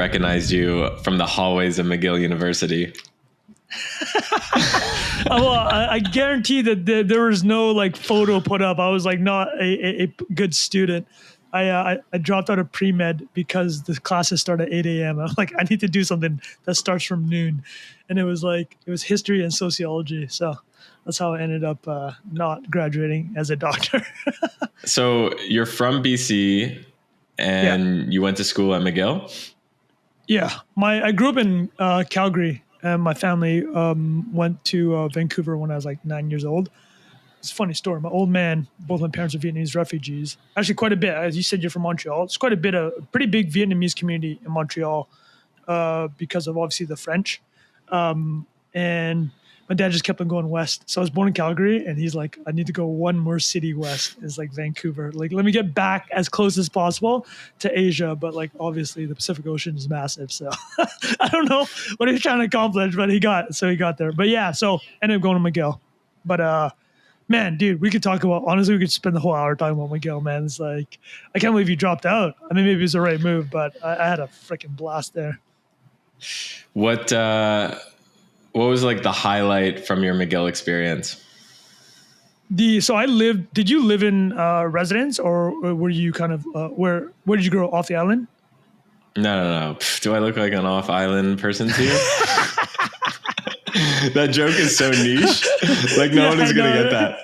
recognized you from the hallways of McGill University. Well, I guarantee that there was no like photo put up. I was like not a good student. I dropped out of pre-med because the classes start at 8 a.m. I'm like, I need to do something that starts from noon. And it was history and sociology. So that's how I ended up not graduating as a doctor. So you're from BC and you went to school at McGill? Yeah. I grew up in Calgary, and my family went to Vancouver when I was like 9 years old. It's a funny story. My old man, both my parents are Vietnamese refugees. Actually, quite a bit. As you said, you're from Montreal. It's quite a pretty big Vietnamese community in Montreal because of obviously the French. And my dad just kept on going west. So I was born in Calgary, and he's like, I need to go one more city west. It's like Vancouver. Like, let me get back as close as possible to Asia. But like, obviously, the Pacific Ocean is massive. So I don't know what he was trying to accomplish, but he got there. But yeah, so ended up going to McGill. But man, dude, we could talk about, honestly, we could spend the whole hour talking about McGill, man. It's like, I can't believe you dropped out. I mean, maybe it was the right move, but I had a freaking blast there. What was like the highlight from your McGill experience? Did you live in residence, or were you kind of, where did you grow, off the island? No. Do I look like an off island person to you? That joke is so niche. Like no one is going to get that.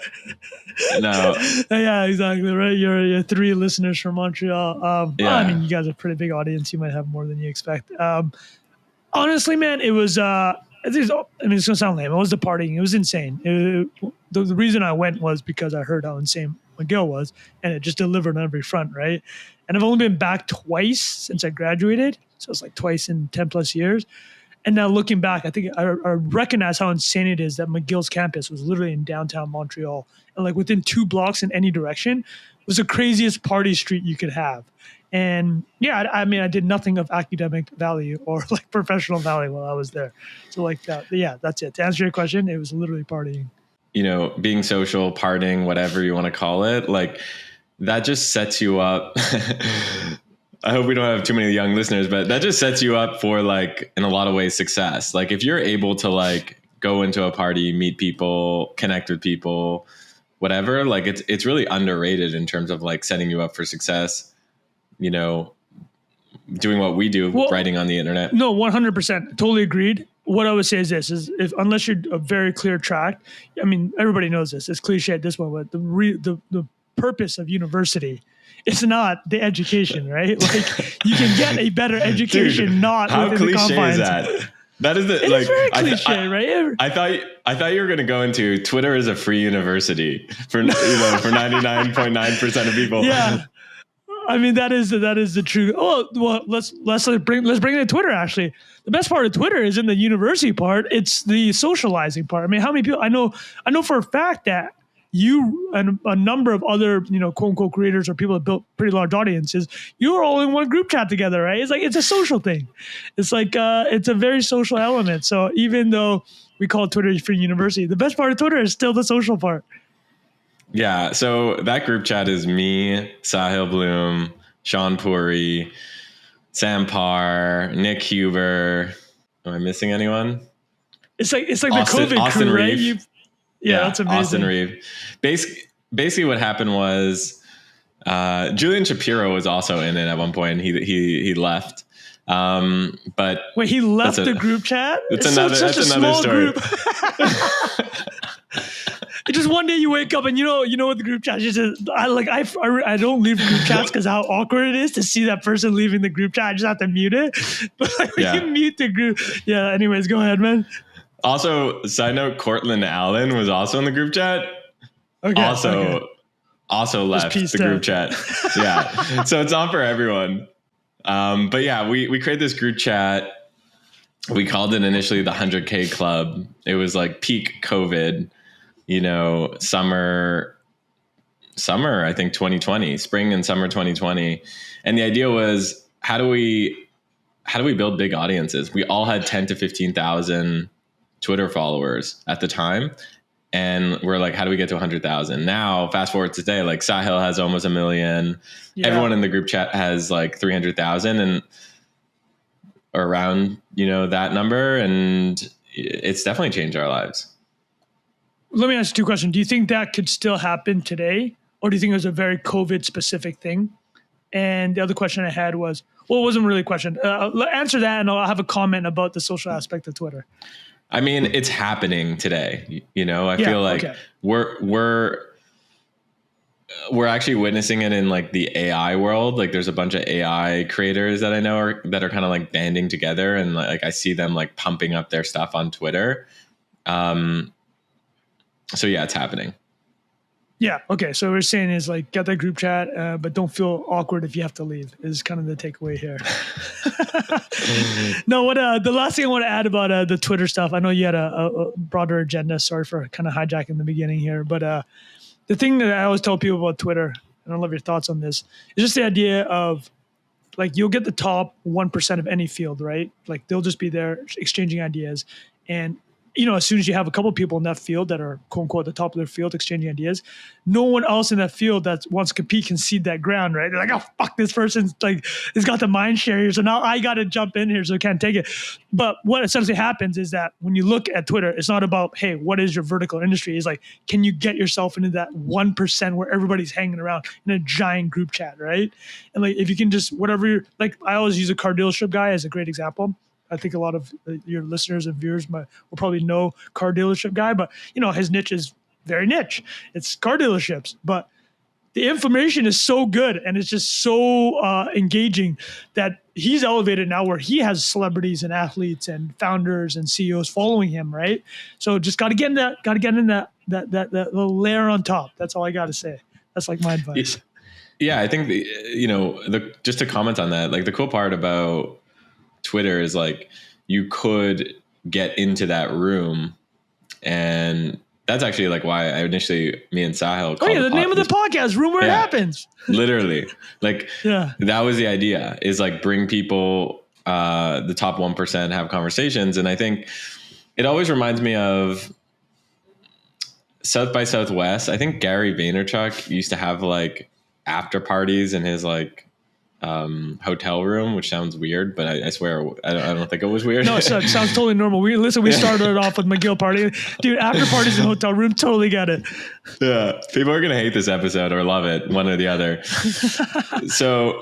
No. Yeah, exactly. Right. You're 3 listeners from Montreal. Well, I mean, you guys are a pretty big audience. You might have more than you expect. Honestly, man, it was, it's going to sound lame. It was the partying. It was insane. The reason I went was because I heard how insane McGill was, and it just delivered on every front, right? And I've only been back twice since I graduated. So it's like twice in 10 plus years. And now looking back, I think I recognize how insane it is that McGill's campus was literally in downtown Montreal. And like within 2 blocks in any direction was the craziest party street you could have. And yeah, I mean, I did nothing of academic value or like professional value while I was there. So like that, yeah, that's it. To answer your question, it was literally partying. You know, being social, partying, whatever you want to call it, like that just sets you up. I hope we don't have too many young listeners, but that just sets you up for like, in a lot of ways, success. Like if you're able to like go into a party, meet people, connect with people, whatever, like it's really underrated in terms of like setting you up for success, you know, doing what we do, writing on the internet. No, 100%. Totally agreed. What I would say is this, is if unless you're a very clear track, I mean, everybody knows this, it's cliche at this point, but the purpose of university, it's not the education, right? Like you can get a better education. Dude, not how within cliche the confines. Is that? That is the it like is very cliche, right? I thought you were going to go into Twitter is a free university for 99.9% of people. Yeah, I mean that is the truth. Oh well, let's bring it to Twitter. Actually, the best part of Twitter is in the university part. It's the socializing part. I mean, how many people I know for a fact that you and a number of other, you know, quote unquote creators or people that built pretty large audiences, you're all in one group chat together, right? It's like, it's a social thing. It's like, it's a very social element. So even though we call Twitter free university, the best part of Twitter is still the social part. Yeah. So that group chat is me, Sahil Bloom, Sean Puri, Sam Parr, Nick Huber. Am I missing anyone? It's like the COVID crew, right? Yeah, that's amazing. Austin Reeve. Basically what happened was Julian Shapiro was also in it at one point. He left. But wait, he left the group chat? That's another story. Group. It's just one day you wake up and you know what the group chat is. I don't leave group chats because how awkward it is to see that person leaving the group chat. I just have to mute it. But when you mute the group, yeah. Anyways, go ahead, man. Also, side note, Cortland Allen was also in the group chat. Okay. Also left the group chat. Yeah. So it's on for everyone. But yeah, we created this group chat. We called it initially the 100K Club. It was like peak COVID, you know, summer, I think 2020, spring and summer 2020. And the idea was, how do we build big audiences? We all had 10 to 15,000 Twitter followers at the time. And we're like, how do we get to 100,000? Now, fast forward to today, like Sahil has almost 1 million. Yeah. Everyone in the group chat has like 300,000. And around, that number. And it's definitely changed our lives. Let me ask you two questions. Do you think that could still happen today? Or do you think it was a very COVID specific thing? And the other question I had was, well, it wasn't really a question. Answer that, and I'll have a comment about the social aspect of Twitter. I mean, it's happening today. I feel like we're actually witnessing it in like the AI world. Like there's a bunch of AI creators that I know that are kind of like banding together, and like I see them like pumping up their stuff on Twitter. So yeah, it's happening. Yeah. Okay. So what we're saying is like get that group chat, but don't feel awkward if you have to leave. Is kind of the takeaway here. No. What the last thing I want to add about the Twitter stuff. I know you had a broader agenda. Sorry for kind of hijacking the beginning here, but the thing that I always tell people about Twitter, and I love your thoughts on this, is just the idea of like you'll get the top 1% of any field, right? Like they'll just be there exchanging ideas, and as soon as you have a couple of people in that field that are quote unquote at the top of their field exchanging ideas, no one else in that field that wants to compete can cede that ground, right? They're like, oh, fuck, this person's like, has got the mind share here. So now I got to jump in here so I can't take it. But what essentially happens is that when you look at Twitter, it's not about, hey, what is your vertical industry? It's like, can you get yourself into that 1% where everybody's hanging around in a giant group chat, right? And like, if you can just, whatever you're, like, I always use a car dealership guy as a great example. I think a lot of your listeners and viewers will probably know car dealership guy, but his niche is very niche. It's car dealerships, but the information is so good and it's just so engaging that he's elevated now where he has celebrities and athletes and founders and CEOs following him, right? So just got to get in that little layer on top. That's all I got to say. That's like my advice. Yeah, I think just to comment on that, like the cool part about Twitter is like you could get into that room, and that's actually like why I initially me and Sahil called the name of the podcast, Room Where It Happens. Literally, like that was the idea, is like bring people, the top 1%, have conversations. And I think it always reminds me of South by Southwest. I think Gary Vaynerchuk used to have like after parties in his like hotel room, which sounds weird, but I swear I don't think it was weird. No, it sounds totally normal. We started it off with McGill party, dude. After parties in hotel room, totally get it. Yeah, people are gonna hate this episode or love it, one or the other. So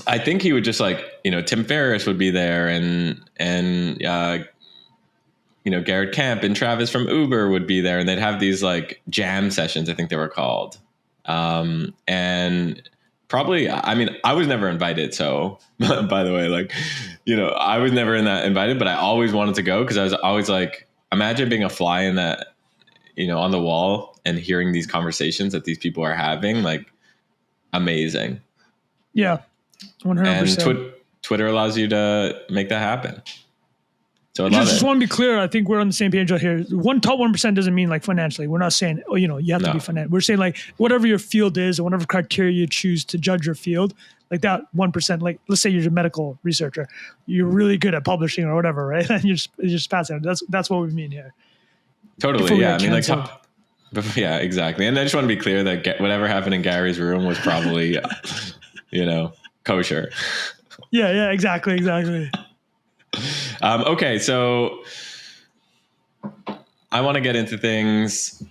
I think he would just like, Tim Ferriss would be there, and Garrett Camp and Travis from Uber would be there, and they'd have these like jam sessions, I think they were called, and probably, I mean, I was never invited. So by the way, like, I was never invited, but I always wanted to go because I was always like, imagine being a fly in that, on the wall and hearing these conversations that these people are having, like amazing. Yeah. 100%. And Twitter allows you to make that happen. So I just want to be clear. I think we're on the same page right here. Top 1% doesn't mean like financially. We're not saying, you have to be financial. We're saying like whatever your field is or whatever criteria you choose to judge your field, like that 1%, like let's say you're a medical researcher, you're really good at publishing or whatever, right? And you're just passing it. That's what we mean here. Totally. Yeah. I mean, like, yeah, exactly. And I just want to be clear that whatever happened in Gary's room was probably, kosher. Yeah, exactly. Okay, so I want to get into things.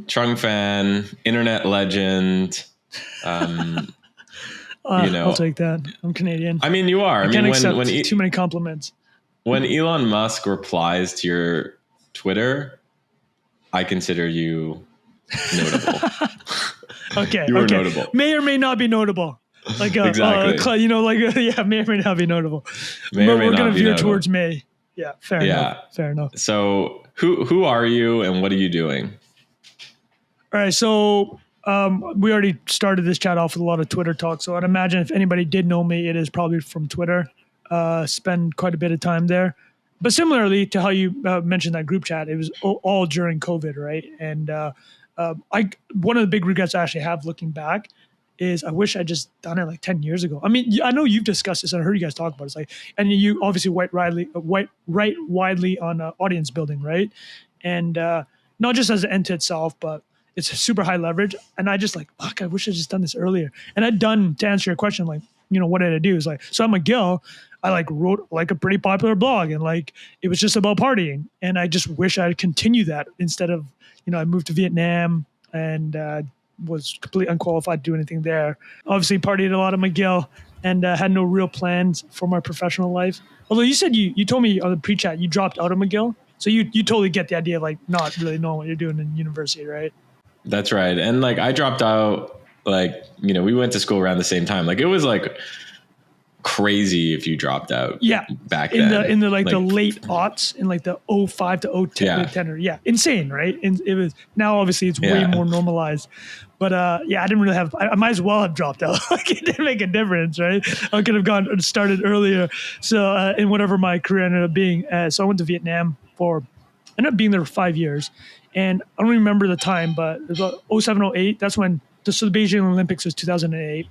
Trung Phan, internet legend. I'll take that. I'm Canadian. I mean, you are. I can't accept too many compliments. When Elon Musk replies to your Twitter, I consider you notable. Okay. You are notable. May or may not be notable. Like exactly. May or may not be notable. But we're going to veer towards May. Yeah, fair enough. So who are you and what are you doing? All right, so we already started this chat off with a lot of Twitter talk. So I'd imagine if anybody did know me, it is probably from Twitter. Spend quite a bit of time there. But similarly to how you mentioned that group chat, it was all during COVID, right? And one of the big regrets I actually have looking back is I wish I just done it like 10 years ago. I mean, I know you've discussed this and I heard you guys talk about it. It's like, and you obviously write widely on audience building, right? And not just as an end to itself, but it's super high leverage. And I just like, fuck, I wish I just done this earlier. And to answer your question, like, what did I do? It's like, so I'm McGill. I like wrote like a pretty popular blog, and like it was just about partying. And I just wish I'd continue that instead of, I moved to Vietnam and was completely unqualified to do anything there. Obviously partied a lot at McGill and had no real plans for my professional life. Although you said you told me on the pre-chat you dropped out of McGill. So you totally get the idea of like not really knowing what you're doing in university, right? That's right. And like I dropped out, like, we went to school around the same time. Like it was like crazy if you dropped out. Yeah. Back in then. The like the late aughts, in like the 05 to 10, yeah. Insane, right? And it was, now obviously it's way more normalized. But yeah, I didn't really have, I might as well have dropped out. Like it didn't make a difference, right? I could have started earlier. So in whatever my career ended up being. So I went to Vietnam ended up being there for 5 years. And I don't remember the time, but it was about 07, 08. That's when the Beijing Olympics was 2008.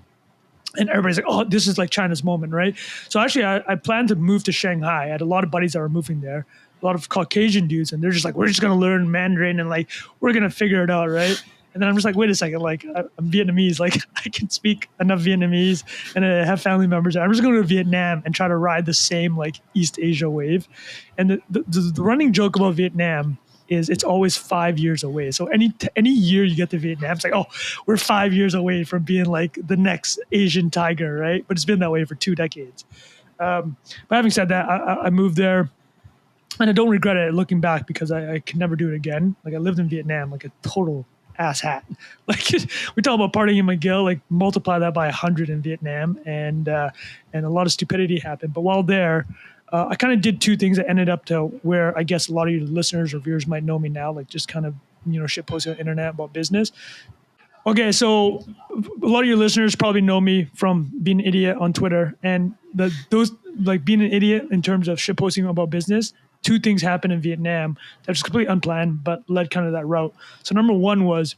And everybody's like, oh, this is like China's moment, right? So actually, I planned to move to Shanghai. I had a lot of buddies that were moving there, a lot of Caucasian dudes, and they're just like, we're just going to learn Mandarin and like, we're going to figure it out, right? And then I'm just like, wait a second, like I'm Vietnamese, like I can speak enough Vietnamese and I have family members. I'm just going to go to Vietnam and try to ride the same like East Asia wave. And the running joke about Vietnam is it's always 5 years away. So any year you get to Vietnam, it's like, oh, we're 5 years away from being like the next Asian tiger, right? But it's been that way for 2 decades. But having said that, I moved there, and I don't regret it looking back because I can never do it again. Like I lived in Vietnam like a total asshat. Like we talk about partying in McGill, like multiply that by 100 in Vietnam, and a lot of stupidity happened. But while there, I kind of did 2 things that ended up to where I guess a lot of your listeners or viewers might know me now, like just kind of, shit posting on the internet about business. Okay, so a lot of your listeners probably know me from being an idiot on Twitter, and those like being an idiot in terms of shit posting about business. 2 things happened in Vietnam that was completely unplanned, but led kind of that route. So number 1 was,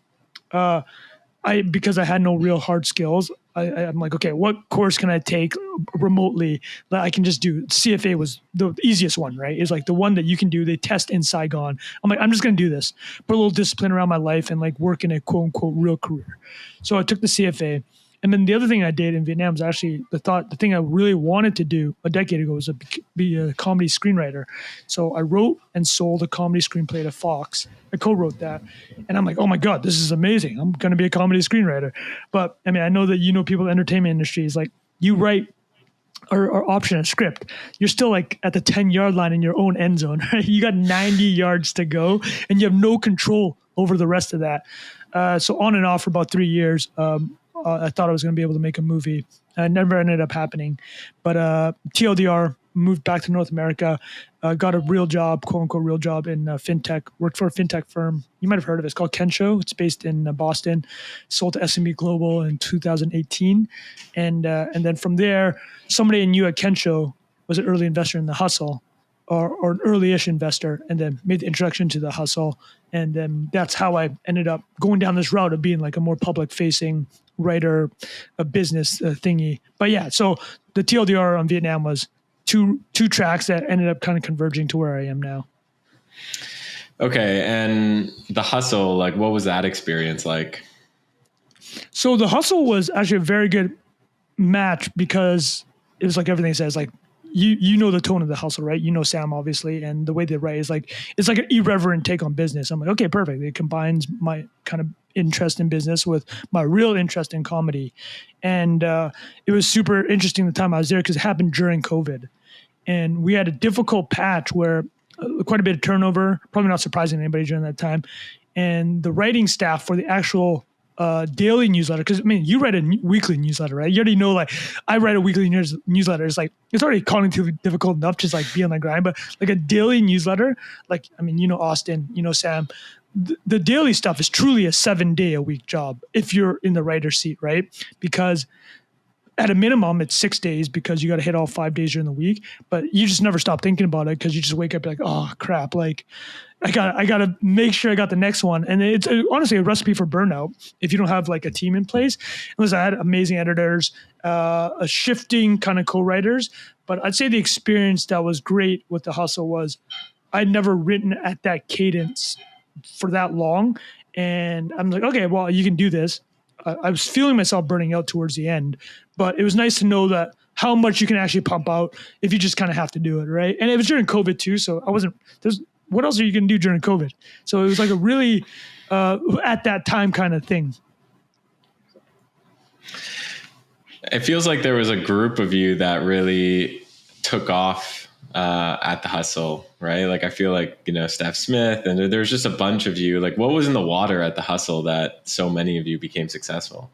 because I had no real hard skills, I'm like, okay, what course can I take remotely that I can just do? CFA was the easiest one, right? It's like the one that you can do. They test in Saigon. I'm like, I'm just going to do this, put a little discipline around my life and like work in a quote unquote real career. So I took the CFA. And then the other thing I did in Vietnam was actually the thing I really wanted to do a decade ago was be a comedy screenwriter. So I wrote and sold a comedy screenplay to Fox. I co-wrote that. And I'm like, oh my God, this is amazing. I'm going to be a comedy screenwriter. But I mean, I know that people in the entertainment industry is like, you write or option a script, you're still like at the 10-yard line in your own end zone, right? You got 90 yards to go and you have no control over the rest of that. So on and off for about 3 years, I thought I was going to be able to make a movie. It never ended up happening. But TLDR, moved back to North America, got a real job, quote unquote real job in fintech, worked for a fintech firm. You might have heard of it. It's called Kensho. It's based in Boston, sold to SMB Global in 2018. And then from there, somebody I knew at Kensho was an early investor in the hustle, or an early-ish investor, and then made the introduction to the hustle. And then that's how I ended up going down this route of being like a more public-facing writer, a business thingy. But yeah, so the TLDR on Vietnam was two tracks that ended up kind of converging to where I am now. Okay, and the hustle, like what was that experience like? So the hustle was actually a very good match because it was like everything says, like, you know the tone of the hustle, right? You know Sam, obviously, and the way they write is like, it's like an irreverent take on business. I'm like, okay, perfect. It combines my kind of interest in business with my real interest in comedy. And it was super interesting the time I was there because it happened during COVID. And we had a difficult patch where quite a bit of turnover, probably not surprising to anybody during that time. And the writing staff for the actual daily newsletter, because I mean, you write a weekly newsletter, right? You already know, like, I write a weekly newsletter. It's like, it's already cognitively difficult enough just like be on the grind, but like a daily newsletter, like, I mean, you know Austin, you know Sam, the daily stuff is truly a 7-day-a-week job if you're in the writer's seat, right? Because at a minimum, it's 6 days because you got to hit all 5 days during the week, but you just never stop thinking about it because you just wake up like, oh crap, like I got to make sure I got the next one. And it's honestly a recipe for burnout if you don't have like a team in place. Unless I had amazing editors, a shifting kind of co-writers, but I'd say the experience that was great with the hustle was I'd never written at that cadence for that long. And I'm like, okay, well, you can do this. I was feeling myself burning out towards the end, but it was nice to know that how much you can actually pump out if you just kind of have to do it, right? And it was during COVID too, so what else are you going to do during COVID? So it was like a really at that time kind of thing. It feels like there was a group of you that really took off at the hustle, right? Like I feel like, Steph Smith, and there's just a bunch of you. Like what was in the water at the hustle that so many of you became successful?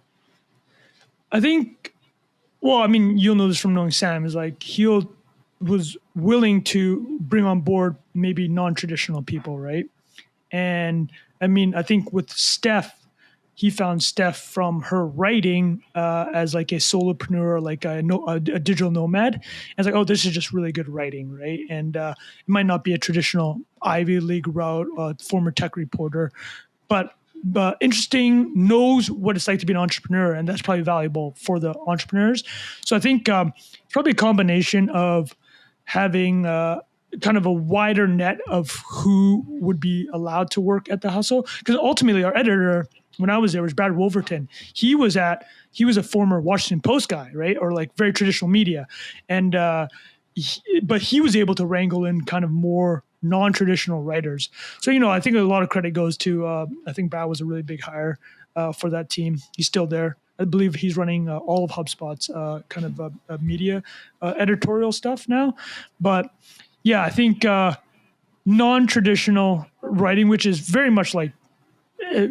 I think, well, I mean, you'll know this from knowing Sam, is like he was willing to bring on board maybe non-traditional people, right? And I mean, I think with Steph, he found Steph from her writing as like a solopreneur, like a digital nomad. And it's like, oh, this is just really good writing, right? And it might not be a traditional Ivy League route, former tech reporter, but interesting, knows what it's like to be an entrepreneur, and that's probably valuable for the entrepreneurs. So I think it's probably a combination of having kind of a wider net of who would be allowed to work at the hustle. Because ultimately, our editor, when I was there, was Brad Wolverton. He was a former Washington Post guy, right, or like very traditional media, and but he was able to wrangle in kind of more non-traditional writers. So, I think a lot of credit goes to, I think Brad was a really big hire for that team. He's still there. I believe he's running all of HubSpot's kind of media editorial stuff now. But yeah, I think non-traditional writing, which is very much like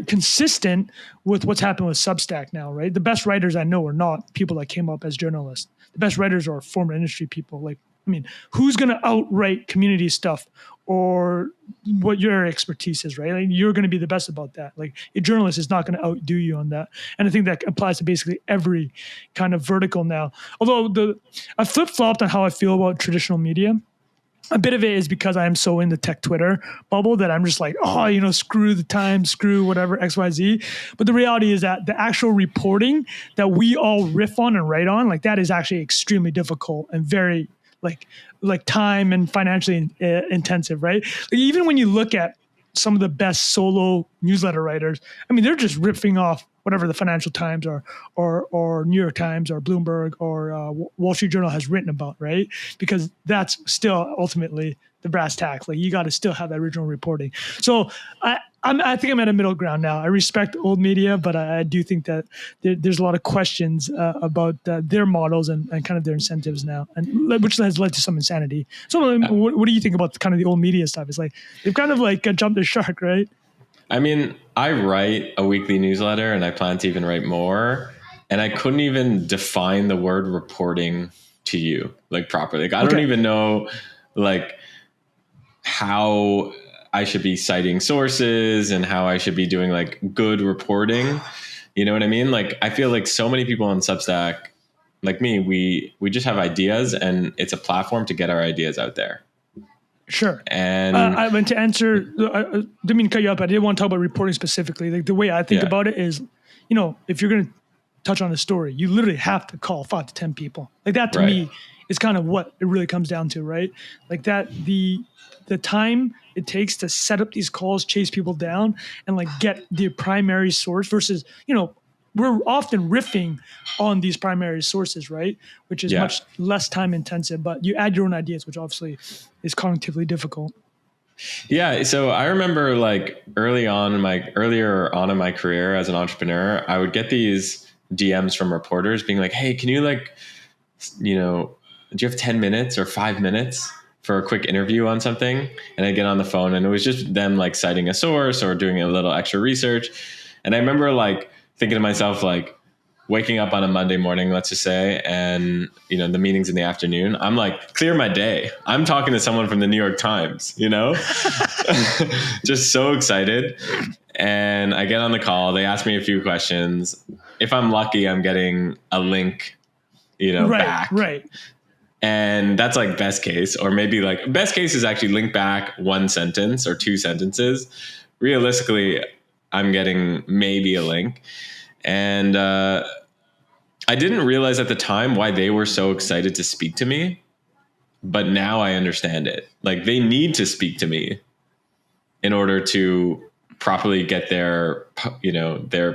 consistent with what's happened with Substack now, right? The best writers I know are not people that came up as journalists. The best writers are former industry people. Like, I mean, who's going to outright community stuff or what your expertise is, right? Like, you're going to be the best about that. Like, a journalist is not going to outdo you on that. And I think that applies to basically every kind of vertical now. Although I flip-flopped on how I feel about traditional media. A bit of it is because I am so in the tech Twitter bubble that I'm just like, oh, screw the Times, screw whatever, XYZ. But the reality is that the actual reporting that we all riff on and write on, like that is actually extremely difficult and very like time and financially intensive, right? Like even when you look at some of the best solo newsletter writers, I mean, they're just ripping off whatever the Financial Times or New York Times or Bloomberg or Wall Street Journal has written about, right? Because that's still ultimately the brass tacks. Like you got to still have that original reporting. So I think I'm at a middle ground now. I respect old media, but I do think that there's a lot of questions about their models and kind of their incentives now, and which has led to some insanity. So what do you think about kind of the old media stuff? It's like they've kind of like jumped the shark, right? I mean, I write a weekly newsletter and I plan to even write more. And I couldn't even define the word reporting to you like properly. Like, I don't even know like how I should be citing sources and how I should be doing like good reporting. You know what I mean? Like, I feel like so many people on Substack, like me, we just have ideas and it's a platform to get our ideas out there. Sure. And I went to answer, didn't mean to cut you up. I didn't want to talk about reporting specifically. Like the way I think about it is, if you're going to touch on a story, you literally have to call 5 to 10 people. Like that to me is kind of what it really comes down to, right? Like that, the time it takes to set up these calls, chase people down and like get the primary source versus, we're often riffing on these primary sources, right? Which is much less time intensive, but you add your own ideas, which obviously is cognitively difficult. Yeah. So I remember like earlier on in my career as an entrepreneur, I would get these DMs from reporters being like, hey, can you do you have 10 minutes or 5 minutes for a quick interview on something? And I get on the phone and it was just them like citing a source or doing a little extra research. And I remember like thinking to myself, like waking up on a Monday morning, let's just say, and the meeting's in the afternoon. I'm like, clear my day. I'm talking to someone from the New York Times, just so excited. And I get on the call. They ask me a few questions. If I'm lucky, I'm getting a link, back. Right. And that's like best case, or maybe like best case is actually link back 1 sentence or 2 sentences. Realistically, I'm getting maybe a link. And I didn't realize at the time why they were so excited to speak to me. But now I understand it. Like they need to speak to me in order to properly get their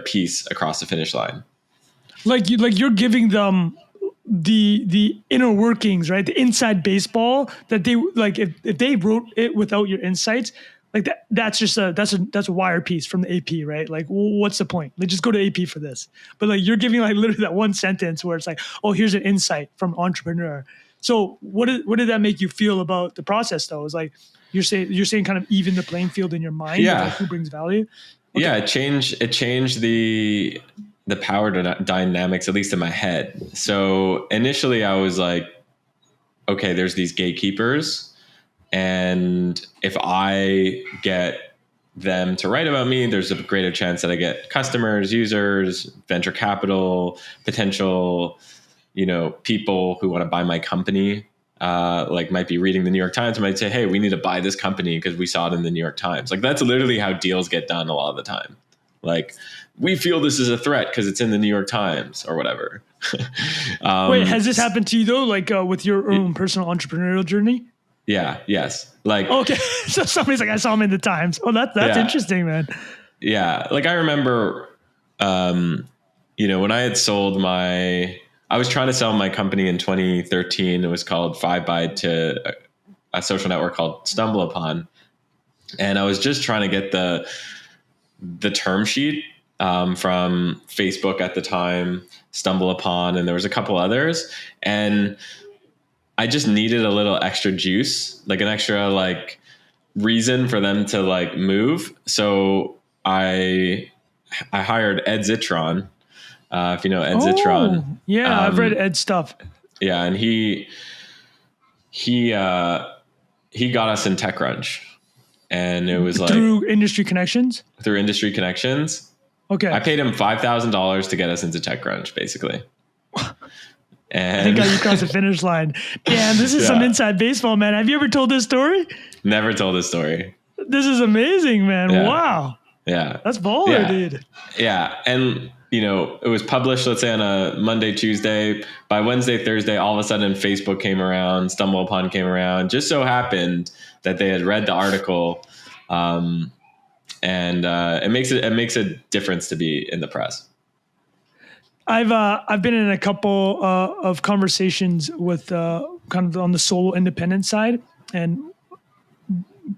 piece across the finish line. Like you're giving them the inner workings, right? The inside baseball that they like. If they wrote it without your insights, like that's just that's a wire piece from the AP, right? Like, what's the point? Like, just go to AP for this. But like, you're giving like literally that one sentence where it's like, oh, here's an insight from entrepreneur. So what did that make you feel about the process though? Is like you're saying kind of even the playing field in your mind of like who brings value. Okay. Yeah, it changed the power dynamics, at least in my head. So initially I was like, okay, there's these gatekeepers, and if I get them to write about me, there's a greater chance that I get customers, users, venture capital, potential, people who want to buy my company. Like might be reading the New York Times and might say, hey, we need to buy this company because we saw it in the New York Times. Like that's literally how deals get done a lot of the time. Like we feel this is a threat because it's in the New York Times or whatever. Wait, has this happened to you though? Like with your own personal entrepreneurial journey? Yeah. Yes. Like, okay. So somebody's like, I saw him in the Times. Oh, that's interesting, man. Yeah. Like I remember, when I had I was trying to sell my company in 2013. It was called 5Byte to a social network called StumbleUpon. And I was just trying to get the term sheet from Facebook at the time, StumbleUpon, and there was a couple others. And I just needed a little extra juice, like an extra like reason for them to like move. So I hired Ed Zitron. If you know Ed Zitron. Yeah, I've read Ed's stuff. Yeah, and he got us in TechCrunch, and it was like through industry connections. Through industry connections. Okay. I paid him $5,000 to get us into TechCrunch, basically. And I think I got you across the finish line. Damn, this is some inside baseball, man. Have you ever told this story? Never told this story. This is amazing, man. Yeah. Wow. Yeah. That's baller, dude. Yeah. And it was published, let's say on a Monday, Tuesday. By Wednesday, Thursday, all of a sudden Facebook came around, StumbleUpon came around. Just so happened that they had read the article. And it makes a difference to be in the press. I've been in a couple of conversations with kind of on the solo independent side, and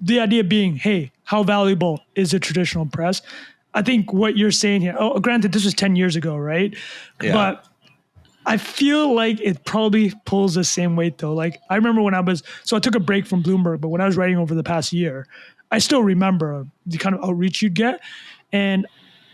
the idea being, hey, how valuable is the traditional press? I think what you're saying here, granted, this was 10 years ago, right? Yeah. But I feel like it probably pulls the same weight though. Like I remember when I took a break from Bloomberg, but when I was writing over the past year, I still remember the kind of outreach you'd get. And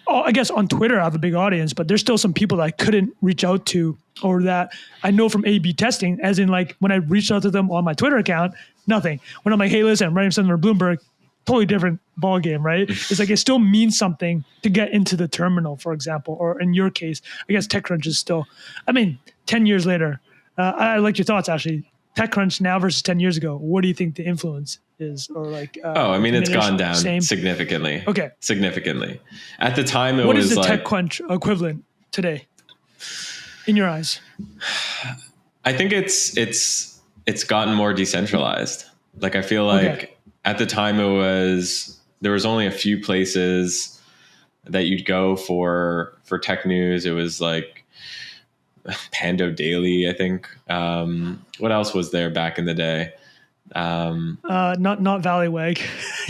I guess on Twitter, I have a big audience, but there's still some people that I couldn't reach out to or that I know from A/B testing, as in like when I reached out to them on my Twitter account, nothing. When I'm like, hey, listen, I'm writing something for Bloomberg, totally different ball game, right? It's like it still means something to get into the terminal, for example, or in your case, I guess TechCrunch is still, 10 years later, I like your thoughts actually. TechCrunch now versus 10 years ago, what do you think the influence is? Or like, it's gone down significantly. Okay. Significantly. At the time, what is the TechCrunch equivalent today in your eyes? I think it's gotten more decentralized. Like, I feel like at the time there was only a few places that you'd go for tech news. It was like Pando Daily, I think. What else was there back in the day? Not Valleywag.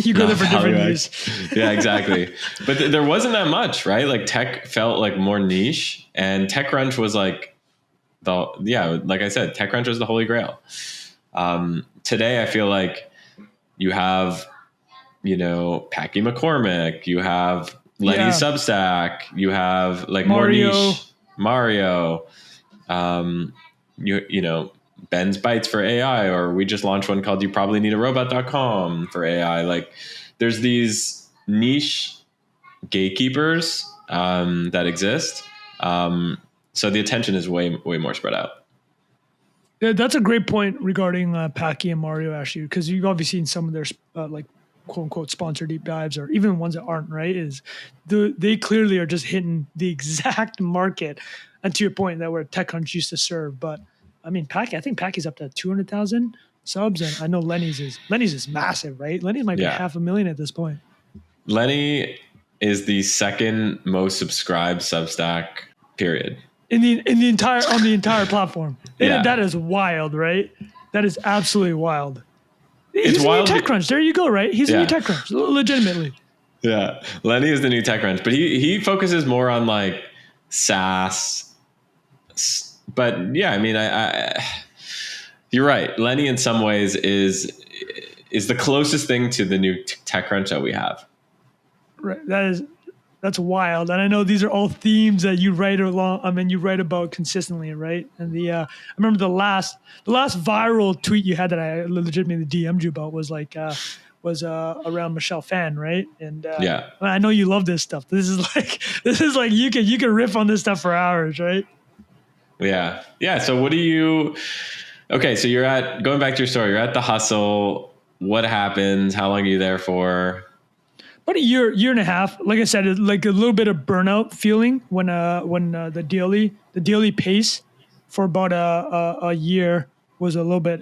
You go there for different news. Yeah, exactly. But there wasn't that much, right? Like tech felt like more niche, and TechCrunch was like like I said, TechCrunch was the holy grail. Today, I feel like you have, Packy McCormick, you have Lenny Substack, you have like Mario. More niche Mario, Ben's Bytes for AI, or we just launched one called You Probably Need a Robot.com for AI. Like there's these niche gatekeepers that exist. So the attention is way more spread out. Yeah, that's a great point regarding Packy and Mario, actually, because you've obviously seen some of their like quote unquote sponsored deep dives, or even ones that aren't, right? They clearly are just hitting the exact market, and to your point, that where TechCrunch used to serve. But I think Packy's up to 200,000 subs, and I know Lenny's is massive, right? Lenny's might be 500,000 at this point. Lenny is the second most subscribed Substack, period. in the entire platform. Yeah. That is wild, right? That is absolutely wild. It's He's wild. a new TechCrunch. There you go, right? He's a Yeah. new TechCrunch, legitimately. Yeah, Lenny is the new TechCrunch, but he focuses more on like SaaS. But yeah, I mean, I you're right. Lenny in some ways is the closest thing to the new TechCrunch that we have. Right. That's wild. And I know these are all themes that you write you write about consistently, right? And I remember the last viral tweet you had that I legitimately DM'd you about was like around Michelle Phan, right? And yeah, I know you love this stuff. This is like you can riff on this stuff for hours, right? Yeah. Yeah. So what do you? Okay, so going back to your story. You're at the Hustle. What happens? How long are you there for? About a year and a half. Like I said, like a little bit of burnout feeling when the daily pace for about a year was a little bit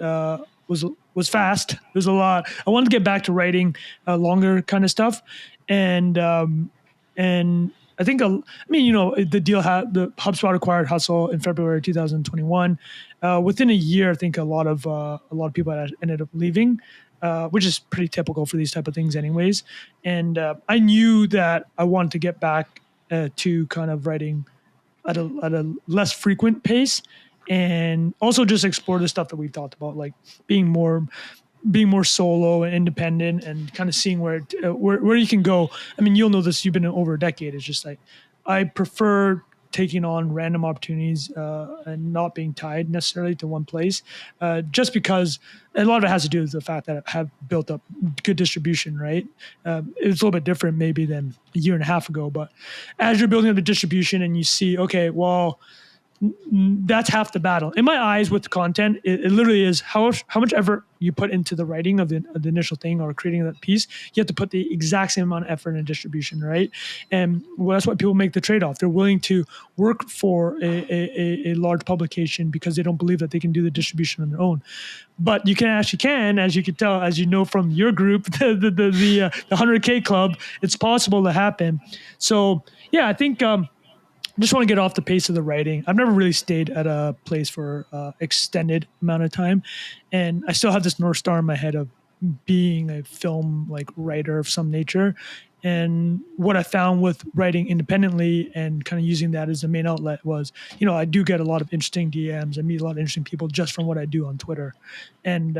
was fast. There's a lot. I wanted to get back to writing longer kind of stuff, and I think the the HubSpot acquired Hustle in February 2021. Within a year, I think a lot of people had ended up leaving. Which is pretty typical for these type of things anyways. And I knew that I wanted to get back to kind of writing at a less frequent pace, and also just explore the stuff that we've talked about, like being more solo and independent, and kind of seeing where you can go. I mean, you'll know this. You've been in over a decade. It's just like I prefer taking on random opportunities and not being tied necessarily to one place, just because a lot of it has to do with the fact that I have built up good distribution, right? It's a little bit different maybe than a year and a half ago, but as you're building up the distribution and you see, okay, well, that's half the battle. In my eyes with content, it literally is how much effort you put into the writing of the initial thing or creating that piece. You have to put the exact same amount of effort in distribution, right? And that's why people make the trade-off. They're willing to work for a large publication because they don't believe that they can do the distribution on their own. But you as you can tell, as you know from your group, the 100K club, it's possible to happen. So yeah, I think just want to get off the pace of the writing. I've never really stayed at a place for extended amount of time, and I still have this North Star in my head of being a film like writer of some nature. And what I found with writing independently and kind of using that as the main outlet was, I do get a lot of interesting DMs. I meet a lot of interesting people just from what I do on Twitter, and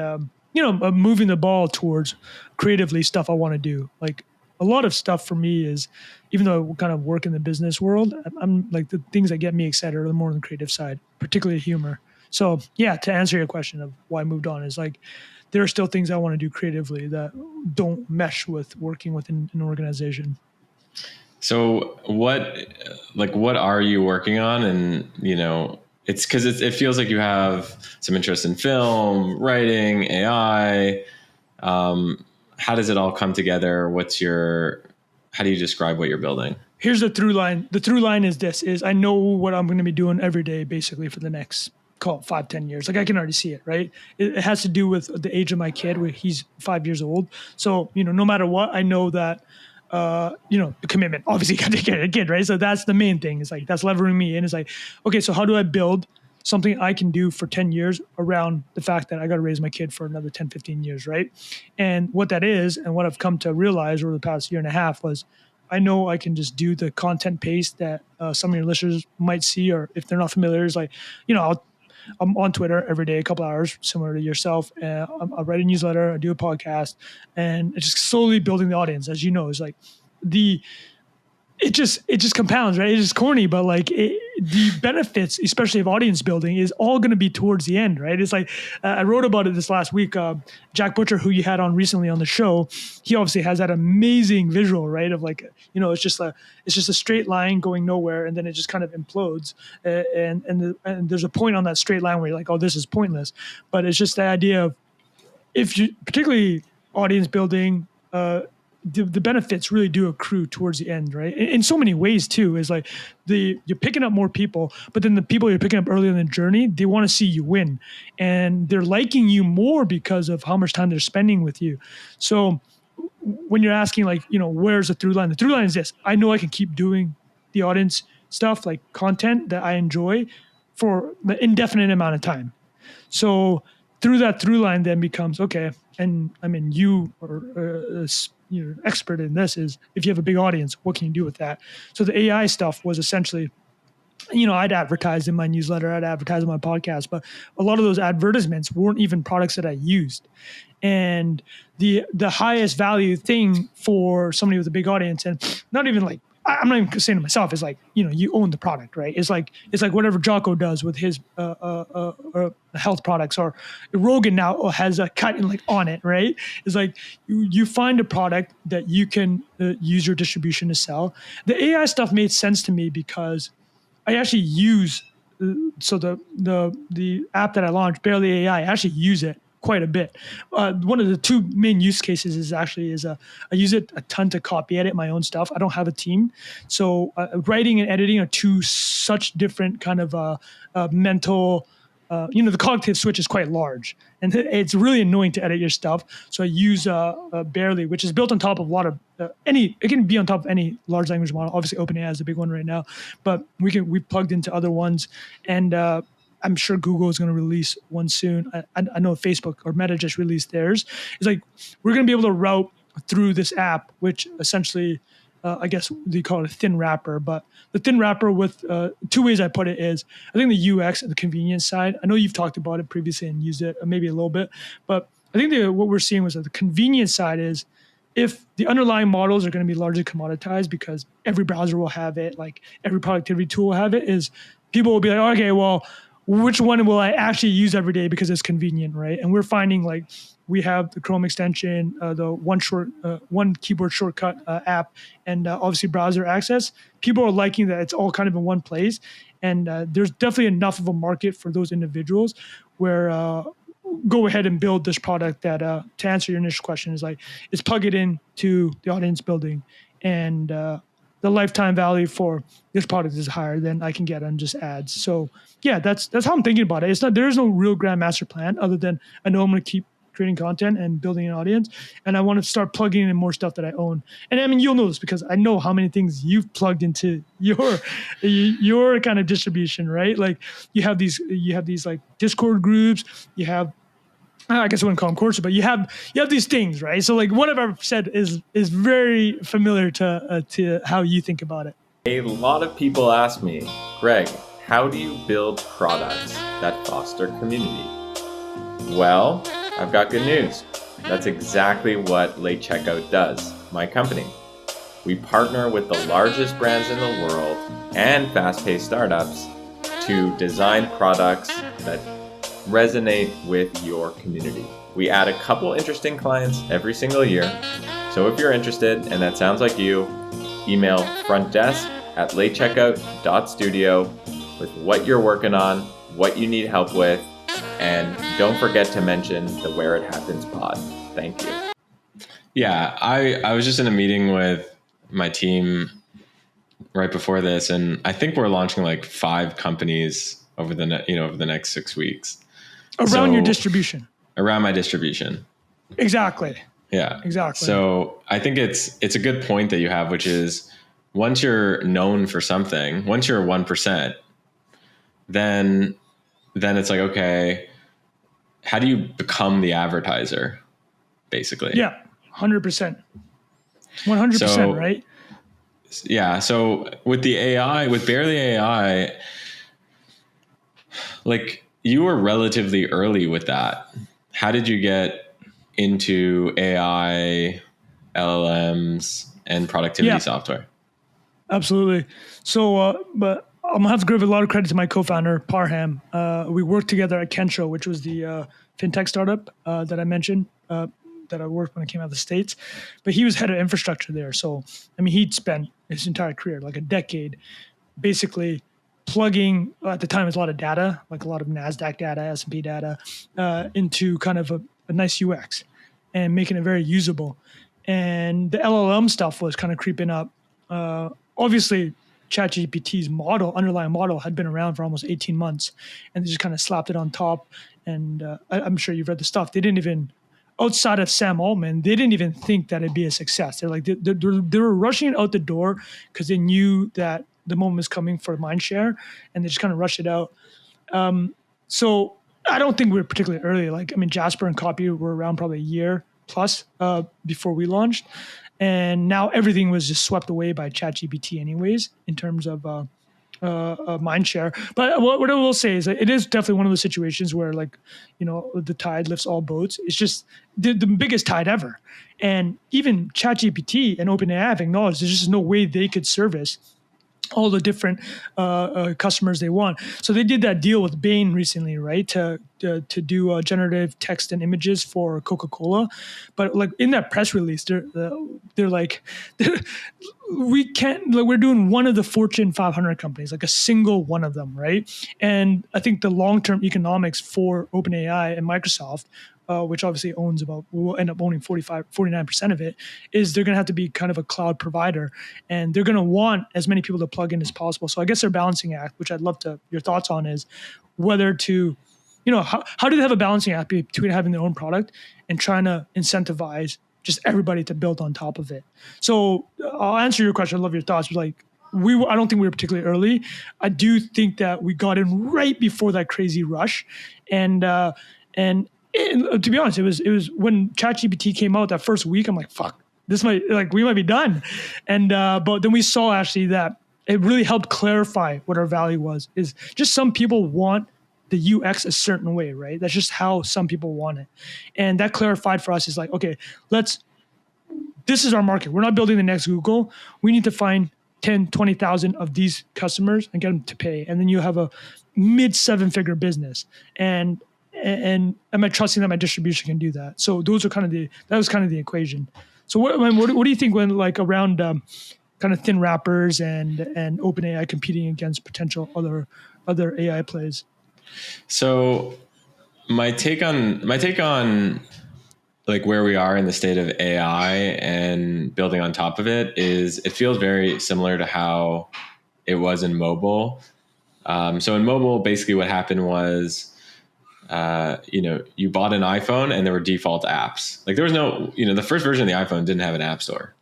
moving the ball towards creatively stuff I want to do. Like a lot of stuff for me is, even though I kind of work in the business world, I'm like the things that get me excited are more on the creative side, particularly humor. So yeah, to answer your question of why I moved on is like, there are still things I want to do creatively that don't mesh with working within an organization. So what are you working on? And, it's because it feels like you have some interest in film, writing, AI. How does it all come together? How do you describe what you're building? Here's the through line. The through line is I know what I'm going to be doing every day, basically for the next, call it 5-10 years. Like I can already see it, right? It has to do with the age of my kid, where he's 5 years old. So, no matter what, I know that, the commitment, obviously you got to take care of a kid, right? So that's the main thing. It's like, that's levering me in. It's like, okay, so how do I build something I can do for 10 years around the fact that I got to raise my kid for another 10, 15 years, right? And what that is, and what I've come to realize over the past year and a half was, I know I can just do the content pace that some of your listeners might see, or if they're not familiar, is like, I'm on Twitter every day, a couple hours, similar to yourself. I write a newsletter, I do a podcast, and it's just slowly building the audience. As you know, it's like it just compounds, right? It's just corny, but like the benefits, especially of audience building, is all going to be towards the end, right? It's like I wrote about it this last week. Jack Butcher, who you had on recently on the show, he obviously has that amazing visual, right? Of like, it's just a straight line going nowhere, and then it just kind of implodes. And there's a point on that straight line where you're like, oh, this is pointless. But it's just the idea of, if you, particularly audience building, the benefits really do accrue towards the end, right? In so many ways too, is like you're picking up more people, but then the people you're picking up early in the journey, they want to see you win, and they're liking you more because of how much time they're spending with you. So when you're asking like, where's the through line? The through line is this: I know I can keep doing the audience stuff, like content that I enjoy for the indefinite amount of time. So through that through line then becomes, okay, and I mean, you are you're expert in this, is if you have a big audience, what can you do with that? So the AI stuff was essentially, I'd advertise in my newsletter, I'd advertise on my podcast, but a lot of those advertisements weren't even products that I used. And the highest value thing for somebody with a big audience, and not even like, I'm not even saying to myself, is like, you own the product, right? It's like whatever Jocko does with his health products, or Rogan now has a cut in like on it, right? It's like you find a product that you can use your distribution to sell. The AI stuff made sense to me because I actually use so the app that I launched, Bearly.ai, I actually use it quite a bit. One of the two main use cases is I use it a ton to copy edit my own stuff. I don't have a team, so writing and editing are two such different kind of mental. The cognitive switch is quite large, and it's really annoying to edit your stuff. So I use Bearly, which is built on top of a lot of it can be on top of any large language model. Obviously, OpenAI is the big one right now, but we plugged into other ones, and I'm sure Google is going to release one soon. I know Facebook or Meta just released theirs. It's like we're going to be able to route through this app, which essentially, I guess they call it a thin wrapper. But the thin wrapper with two ways I put it is, I think the UX and the convenience side. I know you've talked about it previously and used it maybe a little bit, but I think what we're seeing was that the convenience side is, if the underlying models are going to be largely commoditized because every browser will have it, like every productivity tool will have it, is people will be like, okay, well, which one will I actually use every day because it's convenient, right? And we're finding like we have the Chrome extension, the one keyboard shortcut app, and obviously browser access. People are liking that it's all kind of in one place, and there's definitely enough of a market for those individuals where go ahead and build this product that, to answer your initial question, is plug it in to the audience building, and the lifetime value for this product is higher than I can get on just ads. So yeah, that's how I'm thinking about it. There is no real grand master plan other than I know I'm going to keep creating content and building an audience, and I want to start plugging in more stuff that I own. And I mean, you'll know this because I know how many things you've plugged into your kind of distribution, right? Like you have these like Discord groups, you have, I guess I wouldn't call them courses, but you have these things, right? So like what I've said is very familiar to how you think about it. A lot of people ask me, Greg, how do you build products that foster community? Well, I've got good news. That's exactly what Late Checkout does, my company. We partner with the largest brands in the world and fast-paced startups to design products that resonate with your community. We add a couple interesting clients every single year. So if you're interested and that sounds like you, email frontdesk@latecheckout.studio with what you're working on, what you need help with, and don't forget to mention the Where It Happens pod. Thank you. Yeah, I was just in a meeting with my team right before this, and I think we're launching like 5 companies over the next 6 weeks. Around your distribution. Around my distribution. Exactly. Yeah. Exactly. So I think it's a good point that you have, which is once you're known for something, once you're 1%, then it's like, okay, how do you become the advertiser, basically? Yeah, 100%. 100%, right? Yeah. So with the AI, with Bearly.ai, like you were relatively early with that. How did you get into AI, LLMs, and productivity software? Absolutely. So, but I'm gonna have to give a lot of credit to my co-founder, Parham. We worked together at Kensho, which was the fintech startup that I mentioned that I worked when I came out of the States. But he was head of infrastructure there. So, I mean, he'd spent his entire career, like a decade, basically plugging, at the time, it was a lot of data, like a lot of NASDAQ data, S&P data, into kind of a nice UX and making it very usable. And the LLM stuff was kind of creeping up. Obviously, ChatGPT's underlying model had been around for almost 18 months, and they just kind of slapped it on top. And I'm sure you've read the stuff. They didn't even, outside of Sam Altman, they didn't even think that it'd be a success. They're like, they were rushing it out the door because they knew that the moment is coming for mindshare, and they just kind of rush it out. So I don't think we were particularly early. Like, I mean, Jasper and Copy were around probably a year plus before we launched. And now everything was just swept away by ChatGPT anyways, in terms of mindshare. But what I will say is that it is definitely one of those situations where, like, the tide lifts all boats. It's just the biggest tide ever. And even ChatGPT and OpenAI have acknowledged there's just no way they could service all the different customers they want. So they did that deal with Bain recently, right? To do generative text and images for Coca-Cola. But like in that press release, they're like, we can't, like, we're doing one of the Fortune 500 companies, like a single one of them, right? And I think the long-term economics for OpenAI and Microsoft, which obviously will end up owning 49% of it, is they're going to have to be kind of a cloud provider, and they're going to want as many people to plug in as possible. So I guess their balancing act, which I'd love your thoughts on, is whether to, how do they have a balancing act between having their own product and trying to incentivize just everybody to build on top of it. So I'll answer your question. I love your thoughts. But like, I don't think we were particularly early. I do think that we got in right before that crazy rush, and to be honest, it was when ChatGPT came out that first week. I'm like, fuck, we might be done. And but then we saw actually that it really helped clarify what our value was. Is just some people want the UX a certain way, right? That's just how some people want it, and that clarified for us is like, okay, this is our market. We're not building the next Google. We need to find 10, 20,000 of these customers and get them to pay, and then you have a mid 7-figure business. And am I trusting that my distribution can do that? So that was kind of the equation. So what do you think when, like, around kind of thin wrappers and OpenAI competing against potential other AI plays? So my take on like where we are in the state of AI and building on top of it is, it feels very similar to how it was in mobile. So in mobile, basically what happened was, you bought an iPhone and there were default apps. Like there was no, the first version of the iPhone didn't have an app store.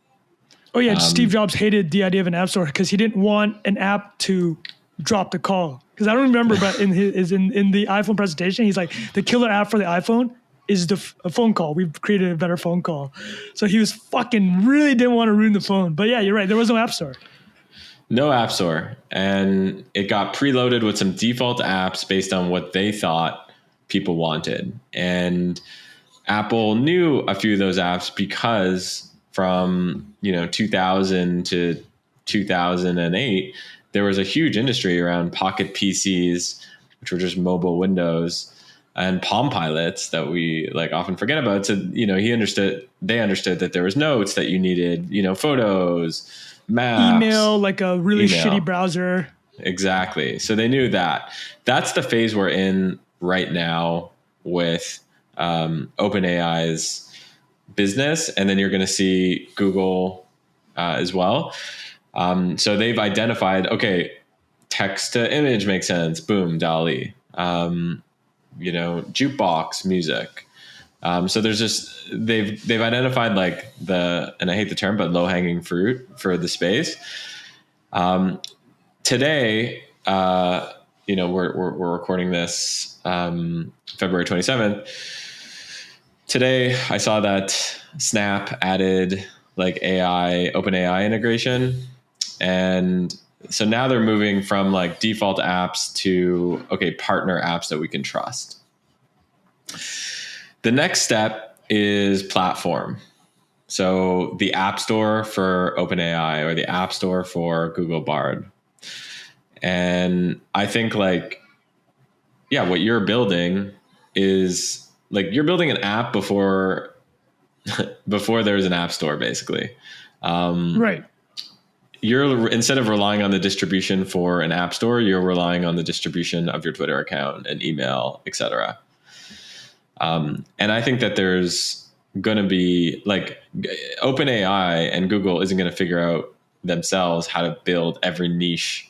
Oh yeah, Steve Jobs hated the idea of an app store because he didn't want an app to drop the call. Because I don't remember, but in the iPhone presentation, he's like, the killer app for the iPhone is a phone call. We've created a better phone call. So he was really didn't want to ruin the phone. But yeah, you're right. There was no app store. No app store. And it got preloaded with some default apps based on what they thought people wanted. And Apple knew a few of those apps because from 2000 to 2008, there was a huge industry around pocket PCs, which were just mobile windows, and Palm Pilots that we often forget about. So, they understood that there was notes that you needed, photos, maps, email, like a really shitty browser. Exactly. So they knew that. That's the phase we're in right now with OpenAI's business. And then you're going to see Google as well. So they've identified, okay, text to image makes sense. Boom, DALL-E. Jukebox music. So there's just, they've identified and I hate the term, but low hanging fruit for the space. Today, we're recording this February 27th. Today, I saw that Snap added OpenAI integration. And so now they're moving from default apps to, partner apps that we can trust. The next step is platform. So the App Store for OpenAI or the App Store for Google Bard. And I think what you're building is you're building an app before there's an app store, basically. Right. You're, instead of relying on the distribution for an app store, you're relying on the distribution of your Twitter account and email, etc. And I think that there's going to be OpenAI and Google isn't going to figure out themselves how to build every niche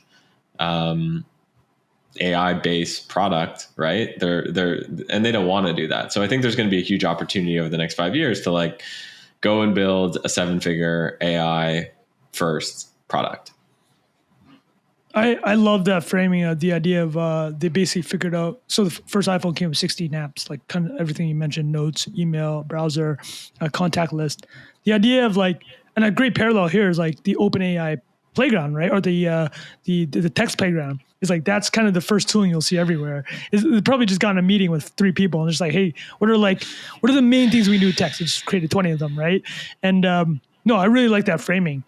AI-based product, right? And they don't want to do that. So I think there's going to be a huge opportunity over the next 5 years to go and build a 7-figure AI first product. I love that framing of the idea of they basically figured out. So the first iPhone came with 16 apps, like kind of everything you mentioned: notes, email, browser, contact list. The idea of like, and a great parallel here is like the OpenAI playground, right? Or the text playground is like that's kind of the first tooling you'll see everywhere. It's probably just got in a meeting with 3 people and just like, hey, what are the main things we do with text? It just created 20 of them, right? And no, I really like that framing.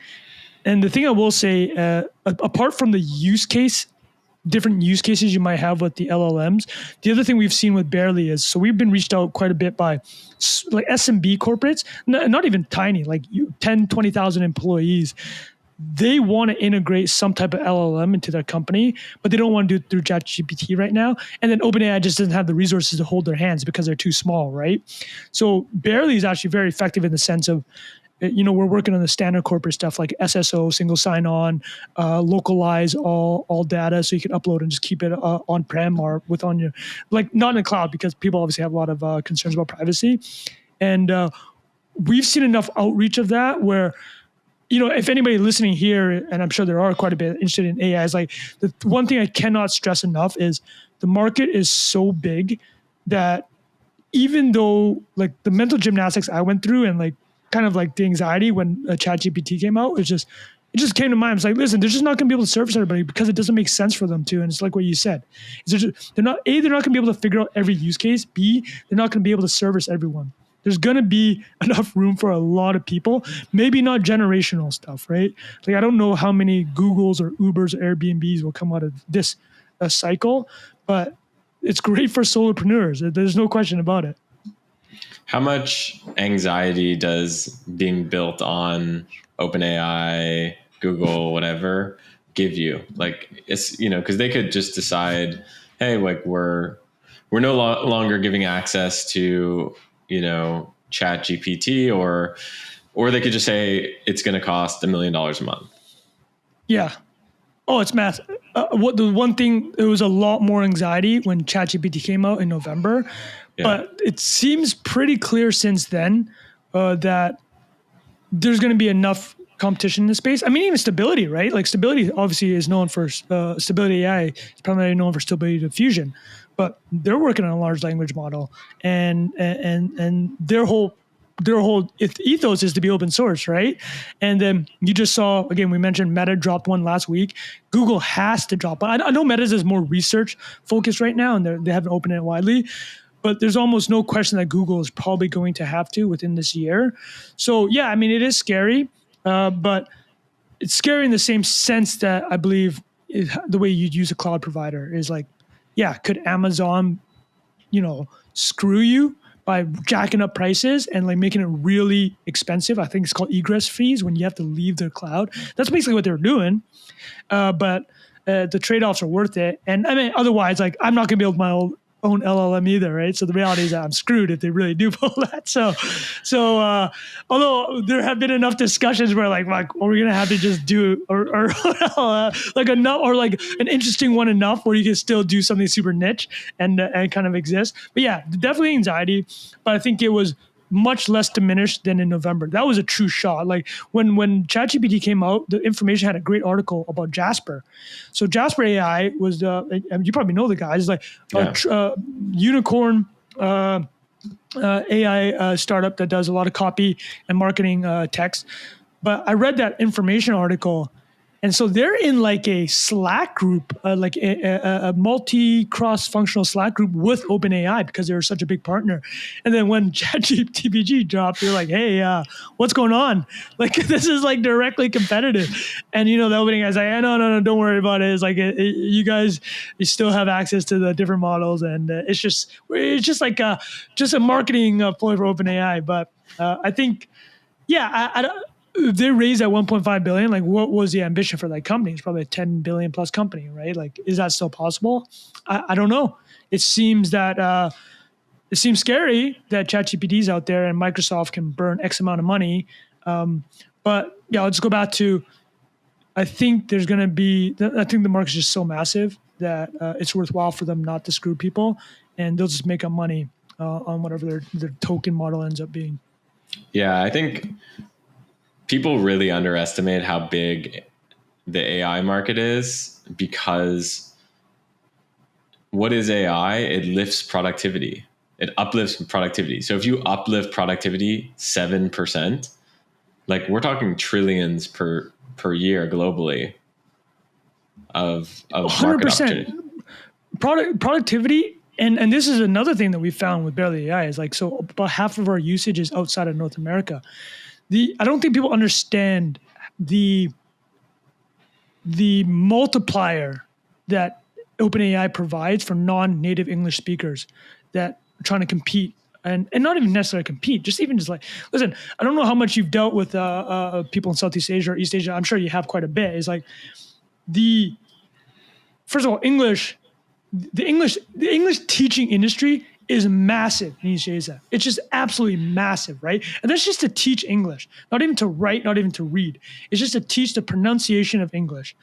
And the thing I will say, apart from the different use cases you might have with the LLMs, the other thing we've seen with Bearly is, so we've been reached out quite a bit by like SMB corporates, not even tiny, like 10, 20,000 employees. They want to integrate some type of LLM into their company, but they don't want to do it through ChatGPT right now. And then OpenAI just doesn't have the resources to hold their hands because they're too small, right? So Bearly is actually very effective in the sense of, we're working on the standard corporate stuff like SSO, single sign-on, localize all data so you can upload and just keep it on-prem or on your, like not in the cloud because people obviously have a lot of concerns about privacy. And we've seen enough outreach of that where, if anybody listening here, and I'm sure there are quite a bit interested in AI, is like the one thing I cannot stress enough is the market is so big that even though like the mental gymnastics I went through and like kind of like the anxiety when ChatGPT came out, it just came to mind. It's like, listen, they're just not going to be able to service everybody because it doesn't make sense for them to. And it's like what you said, they're not going to be able to figure out every use case. B, they're not going to be able to service everyone. There's going to be enough room for a lot of people, maybe not generational stuff, right? Like, I don't know how many Googles or Ubers or Airbnbs will come out of this cycle, but it's great for solopreneurs. There's no question about it. How much anxiety does being built on OpenAI, Google, whatever, give you? Like, it's, because they could just decide, hey, like we're no longer giving access to, ChatGPT, or they could just say it's going to cost $1 million a month. Yeah. Oh, it's massive. The one thing, it was a lot more anxiety when ChatGPT came out in November, but it seems pretty clear since then that there's going to be enough competition in the space. I mean, even Stability, right? Like Stability obviously is known for StumbleUpon is primarily known for Stability Diffusion, but they're working on a large language model, and their whole ethos is to be open source, right? And then you just saw, again, we mentioned Meta dropped one last week. Google has to drop one. I know Meta's is more research focused right now, and they haven't opened it widely, but there's almost no question that Google is probably going to have to within this year. So yeah, I mean, it is scary, but it's scary in the same sense that I believe the way you'd use a cloud provider is like, yeah, could Amazon, screw you by jacking up prices and like making it really expensive? I think it's called egress fees when you have to leave their cloud. That's basically what they're doing. But the trade-offs are worth it. And I mean, otherwise, like I'm not going to build my own LLM either, right? So the reality is that I'm screwed if they really do pull that. So although there have been enough discussions where like are we going to have to just do or like enough or like an interesting one enough where you can still do something super niche and kind of exist. But yeah, definitely anxiety. But I think it was much less diminished than in November. That was a true shot. Like when ChatGPT came out, the information had a great article about Jasper. So Jasper AI was you probably know the guys, like a unicorn AI startup that does a lot of copy and marketing text. But I read that information article, and so they're in like a Slack group, like a multi-cross-functional Slack group with OpenAI because they're such a big partner. And then when ChatGPT dropped, they're like, "Hey, what's going on? Like this is like directly competitive." And the opening guy's like, "No, don't worry about it. It's like you guys, you still have access to the different models, and it's just like just a marketing ploy for OpenAI." But I think, yeah, I don't. They raised at 1.5 billion. Like, what was the ambition for that company? It's probably a 10 billion plus company, right? Like, is that still possible? I don't know. It seems that it seems scary that ChatGPT is out there and Microsoft can burn X amount of money. But yeah, I'll just go back to. I think there's going to be. I think the market's just so massive that it's worthwhile for them not to screw people, and they'll just make up money on whatever their token model ends up being. Yeah, I think people really underestimate how big the AI market is, because what is AI? It lifts productivity. It uplifts productivity. So if you uplift productivity 7%, like we're talking trillions per year globally of market 100%. opportunity. Productivity. And this is another thing that we found with Bearly.ai is like, so about half of our usage is outside of North America. I don't think people understand the multiplier that OpenAI provides for non-native English speakers that are trying to compete, and not even necessarily compete, just like, listen, I don't know how much you've dealt with people in Southeast Asia or East Asia. I'm sure you have quite a bit. It's like first of all, the English teaching industry is massive in East Asia. It's just absolutely massive, right? And that's just to teach English, not even to write, not even to read. It's just to teach the pronunciation of English.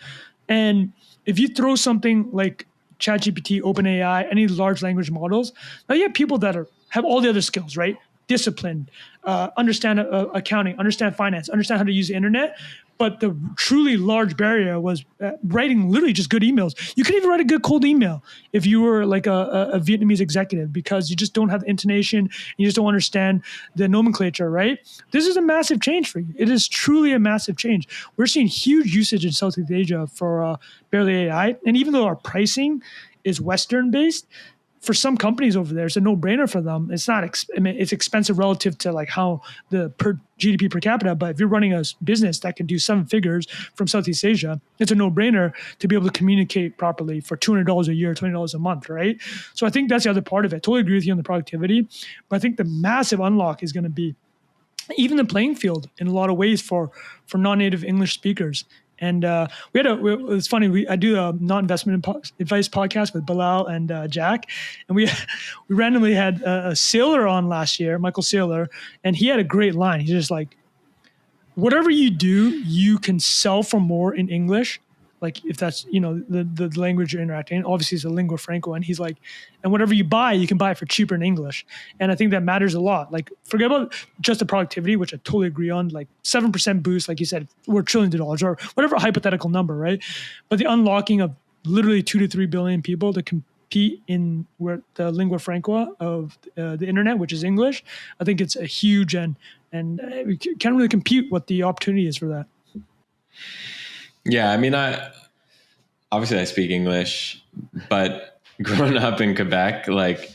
And if you throw something like ChatGPT, OpenAI, any large language models, now you have people that have all the other skills, right? Disciplined, understand accounting, understand finance, understand how to use the internet. But the truly large barrier was writing literally just good emails. You couldn't even write a good cold email if you were like a Vietnamese executive, because you just don't have the intonation and you just don't understand the nomenclature, right? This is a massive change for you. It is truly a massive change. We're seeing huge usage in Southeast Asia for Bearly.ai. And even though our pricing is Western based, for some companies over there, it's a no-brainer for them. It's not. It's expensive relative to like how the GDP per capita. But if you're running a business that can do 7 figures from Southeast Asia, it's a no-brainer to be able to communicate properly for $200 a year, $20 a month, right? So I think that's the other part of it. Totally agree with you on the productivity, but I think the massive unlock is going to be even the playing field in a lot of ways for non-native English speakers. And it's funny. I do a non-investment advice podcast with Bilal and Jack, and we randomly had a sailor on last year, Michael Saylor, and he had a great line. He's just like, whatever you do, you can sell for more in English. Like if that's, the language you're interacting in, obviously it's a lingua franca. And he's like, and whatever you buy, you can buy it for cheaper in English. And I think that matters a lot. Like forget about just the productivity, which I totally agree on, like 7% boost, like you said, we're trillions of dollars or whatever hypothetical number, right? But the unlocking of literally 2 to 3 billion people to compete in where the lingua franca of the internet, which is English, I think it's a huge and we can't really compute what the opportunity is for that. Yeah, I mean, obviously I speak English, but growing up in Quebec, like,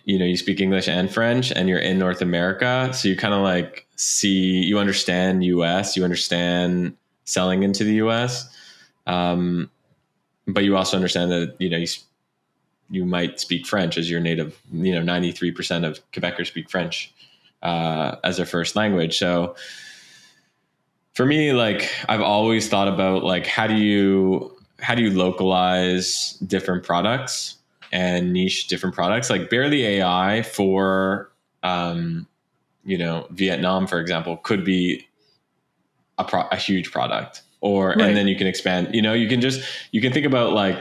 you speak English and French, and you're in North America, so you kind of like you understand US, you understand selling into the US, but you also understand that you might speak French as your native. 93% of Quebecers speak French as their first language, so. For me, like I've always thought about like how do you localize different products and niche different products, like Bearly.ai for Vietnam, for example, could be a huge product, or right. And then you can expand. You can think about like.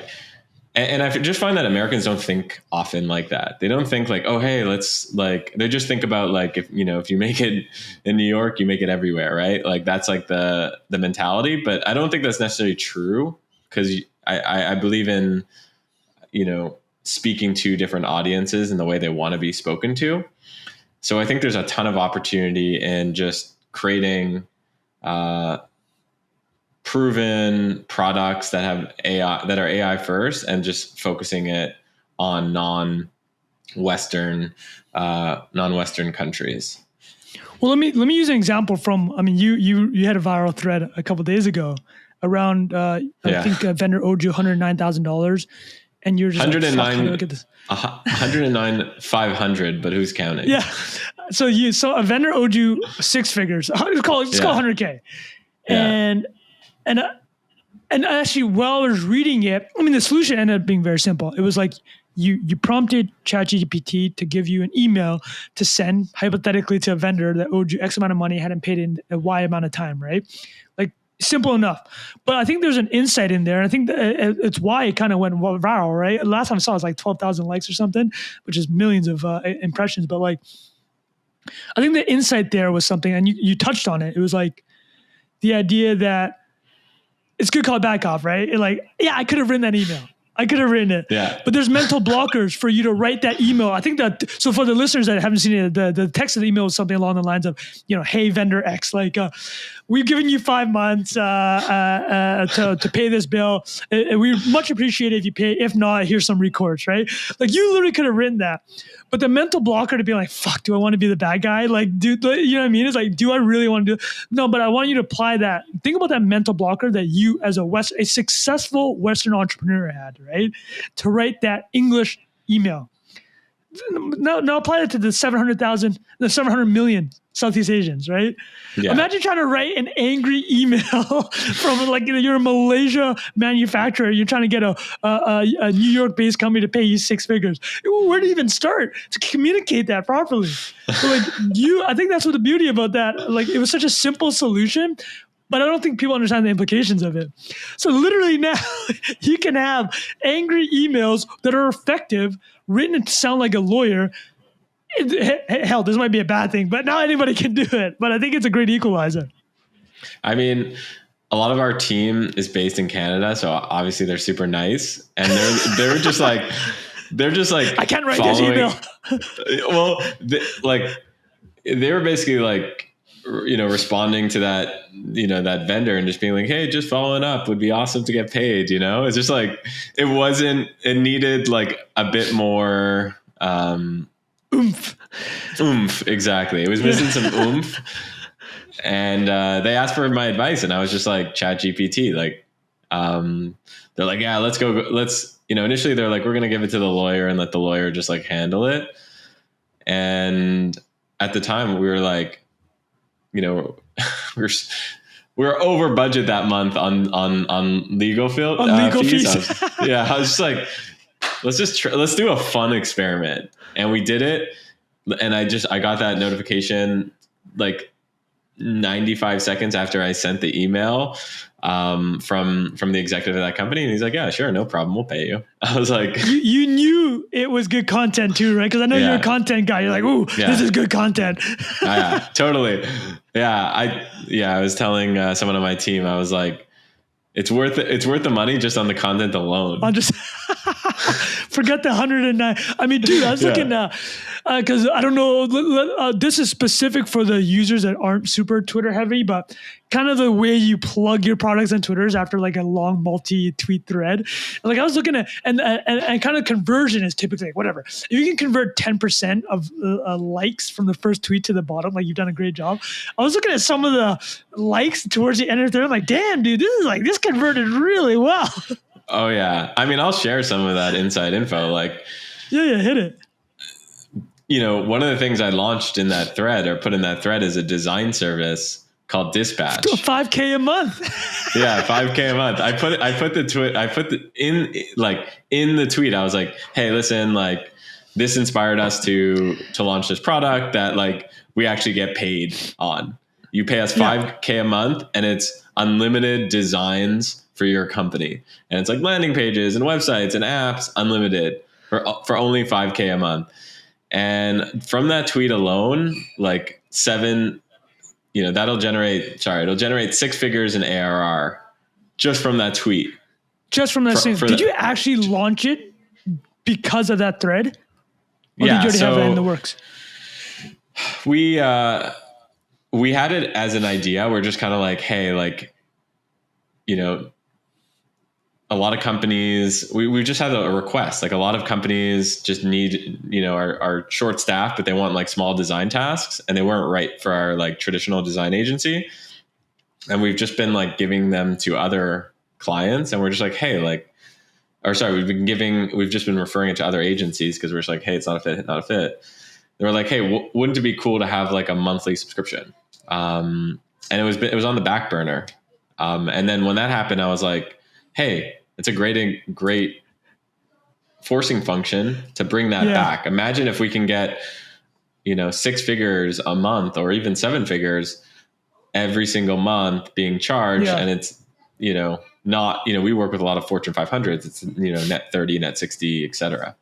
And I just find that Americans don't think often like that. They don't think like, oh, hey, let's like, they just think about like, if you make it in New York, you make it everywhere, right? Like that's like the mentality, but I don't think that's necessarily true, because I believe in, speaking to different audiences in the way they want to be spoken to. So I think there's a ton of opportunity in just creating, proven products that have AI, that are AI first, and just focusing it on non-Western countries. Well, let me use an example from. I mean, you had a viral thread a couple of days ago around. I think a vendor owed you $109,000, and you're just 109. Like, how do I get this? 109,500, but who's counting? Yeah. So a vendor owed you 6 figures. Let's call it 100K, yeah. And actually, while I was reading it, I mean, the solution ended up being very simple. It was like you prompted ChatGPT to give you an email to send hypothetically to a vendor that owed you X amount of money, hadn't paid in a Y amount of time, right? Like simple enough. But I think there's an insight in there. And I think that it's why it kind of went viral, right? Last time I saw it was like 12,000 likes or something, which is millions of impressions. But like, I think the insight there was something, and you touched on it. It was like the idea that it's good call, bad cop, right? Like, yeah, I could have written that email. I could have written it. Yeah. But there's mental blockers for you to write that email. I think that, so for the listeners that haven't seen it, the text of the email is something along the lines of, hey, vendor X, like, we've given you 5 months to pay this bill. We much appreciate it if you pay. If not, here's some recourse, right? Like, you literally could have written that. But the mental blocker to be like, fuck, do I want to be the bad guy? Like, dude, you know what I mean? It's like, do I really want to do it? No, but I want you to apply that. Think about that mental blocker that you, as a successful Western entrepreneur had, right? To write that English email. Now apply it to the 700 million Southeast Asians, right? Yeah. Imagine trying to write an angry email from like, you're a Malaysia manufacturer. You're trying to get a New York-based company to pay you 6 figures. Where do you even start to communicate that properly? So like I think that's what the beauty about that. Like, it was such a simple solution, but I don't think people understand the implications of it. So literally now you can have angry emails that are effective, written to sound like a lawyer. Hell, this might be a bad thing, but now anybody can do it. But I think it's a great equalizer. I mean, a lot of our team is based in Canada, so obviously they're super nice, and they're just like I can't write this email. Well, they were basically like, responding to that, that vendor and just being like, hey, just following up would be awesome to get paid. It's just like, it needed like a bit more oomph. Exactly. It was missing some oomph. And they asked for my advice, and I was just like, ChatGPT, like, they're like, yeah, let's go. Initially they're like, we're going to give it to the lawyer and let the lawyer just like handle it. And at the time we were like, we're over budget that month on legal fees. I was just like, let's do a fun experiment. And we did it. And I got that notification like 95 seconds after I sent the email from the executive of that company. And he's like, yeah, sure. No problem. We'll pay you. I was like, you knew it was good content too, right? Cause I know you're a content guy. You're like, ooh, this is good content. Yeah, totally. Yeah. I was telling someone on my team, I was like, it's worth the money just on the content alone. I'll just forget the 109. I mean, dude, I was looking because I don't know. This is specific for the users that aren't super Twitter heavy, but kind of the way you plug your products on Twitter is after like a long multi-tweet thread. And like I was looking at, and kind of conversion is typically like whatever. If you can convert 10% of likes from the first tweet to the bottom, like you've done a great job. I was looking at some of the likes towards the end of the thread. I'm like, damn, dude, this converted really well. Oh yeah. I mean, I'll share some of that inside info. Like, yeah, hit it. One of the things I launched in that thread or put in that thread is a design service called Dispatch. $5,000 a month. Yeah, $5,000 a month. In the tweet, I was like, hey, listen, like this inspired us to launch this product that like we actually get paid on. You pay us $5,000 a month and it's unlimited designs for your company. And it's like landing pages and websites and apps, unlimited for only $5,000 a month. And from that tweet alone, like it'll generate 6 figures in ARR just from that tweet. Just from that Did you actually launch it because of that thread? Or did you already have that in the works? We had it as an idea. We're just kind of like, hey, like, a lot of companies, we just had a request. Like a lot of companies just need, are short staffed, but they want like small design tasks and they weren't right for our like traditional design agency. And we've just been like giving them to other clients. And we're just like, hey, we've just been referring it to other agencies because we're just like, hey, it's not a fit. They were like, hey, wouldn't it be cool to have like a monthly subscription? And it was on the back burner. And then when that happened, I was like, hey, it's a great forcing function to bring that back. Imagine if we can get, 6 figures a month or even 7 figures every single month being charged. And it's, not, we work with a lot of Fortune 500s. It's, net 30, net 60, et cetera.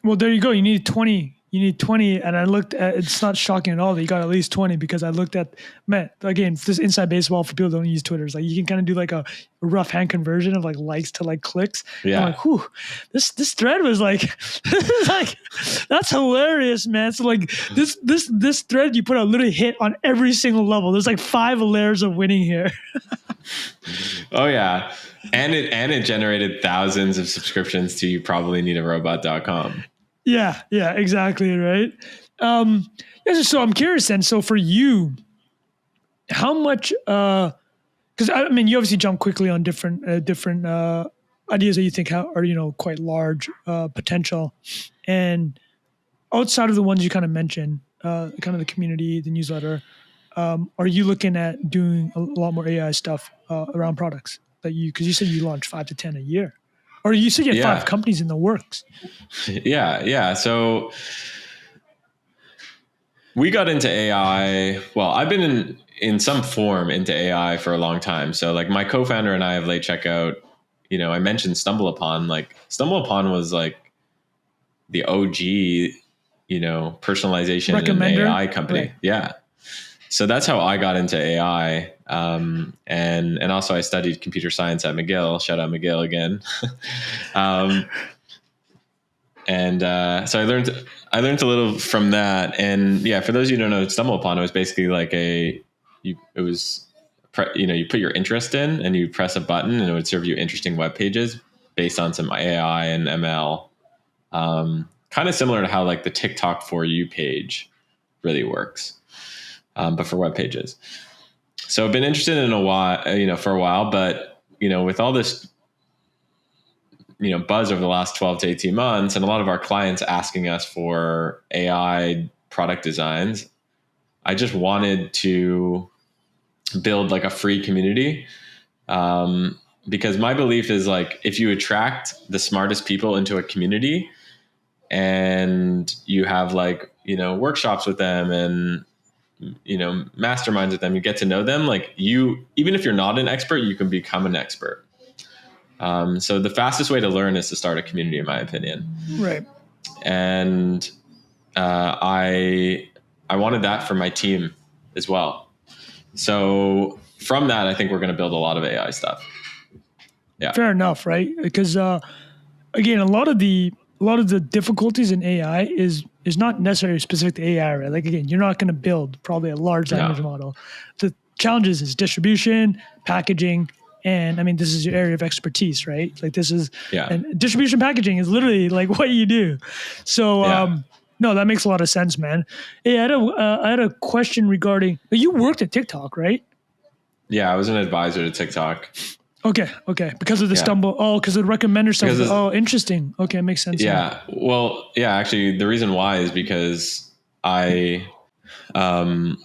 Well, there you go. You need 20 you need 20. And I looked at, it's not shocking at all that you got at least 20, because I looked at, man, again, this inside baseball for people who don't use Twitter. It's like you can kind of do like a rough hand conversion of like likes to like clicks. Yeah. I'm like, whew, this thread was like, like, that's hilarious, man. So like this thread you put out literally hit on every single level. There's like 5 layers of winning here. Oh yeah. And it generated thousands of subscriptions to youprobablyneedarobot.com. Yeah, exactly, right. So I'm curious then. So for you, how much? Because I mean, you obviously jump quickly on different ideas that you think are quite large potential, and outside of the ones you kind of mentioned, kind of the community, the newsletter, are you looking at doing a lot more AI stuff around products that because you said you launch 5 to 10 a year, or you said you had 5 companies in the works. Yeah. So we got into AI. Well, I've been in some form into AI for a long time. So like my co-founder and I have Late Checkout. I mentioned StumbleUpon. Like StumbleUpon was like the OG, personalization and AI company. Right. Yeah. So that's how I got into AI. And also I studied computer science at McGill. Shout out McGill again. So I learned a little from that. And yeah, for those of you who don't know, StumbleUpon, it was basically like you put your interest in and you press a button and it would serve you interesting web pages based on some AI and ML. Kind of similar to how like the TikTok For You page really works. But for web pages. So I've been interested in for a while, but with all this, buzz over the last 12 to 18 months, and a lot of our clients asking us for AI product designs, I just wanted to build like a free community. Because my belief is like, if you attract the smartest people into a community and you have like, workshops with them and, masterminds with them, you get to know them, like even if you're not an expert, you can become an expert. So the fastest way to learn is to start a community, in my opinion. Right. And I wanted that for my team as well. So from that, I think we're going to build a lot of AI stuff. Yeah. Fair enough, right? Because again, a lot of the difficulties in AI is not necessarily specific to AI, right? Like again, you're not going to build probably a large language model. The challenges is distribution, packaging, and I mean, this is your area of expertise, right? Like this is, and distribution packaging is literally like what you do. So, no, that makes a lot of sense, man. Hey, I had a question regarding, you worked at TikTok, right? Yeah, I was an advisor to TikTok. Okay. Because of the because of the recommender stuff. Oh, interesting. Okay, makes sense. Yeah. Well, yeah, actually the reason why is because I had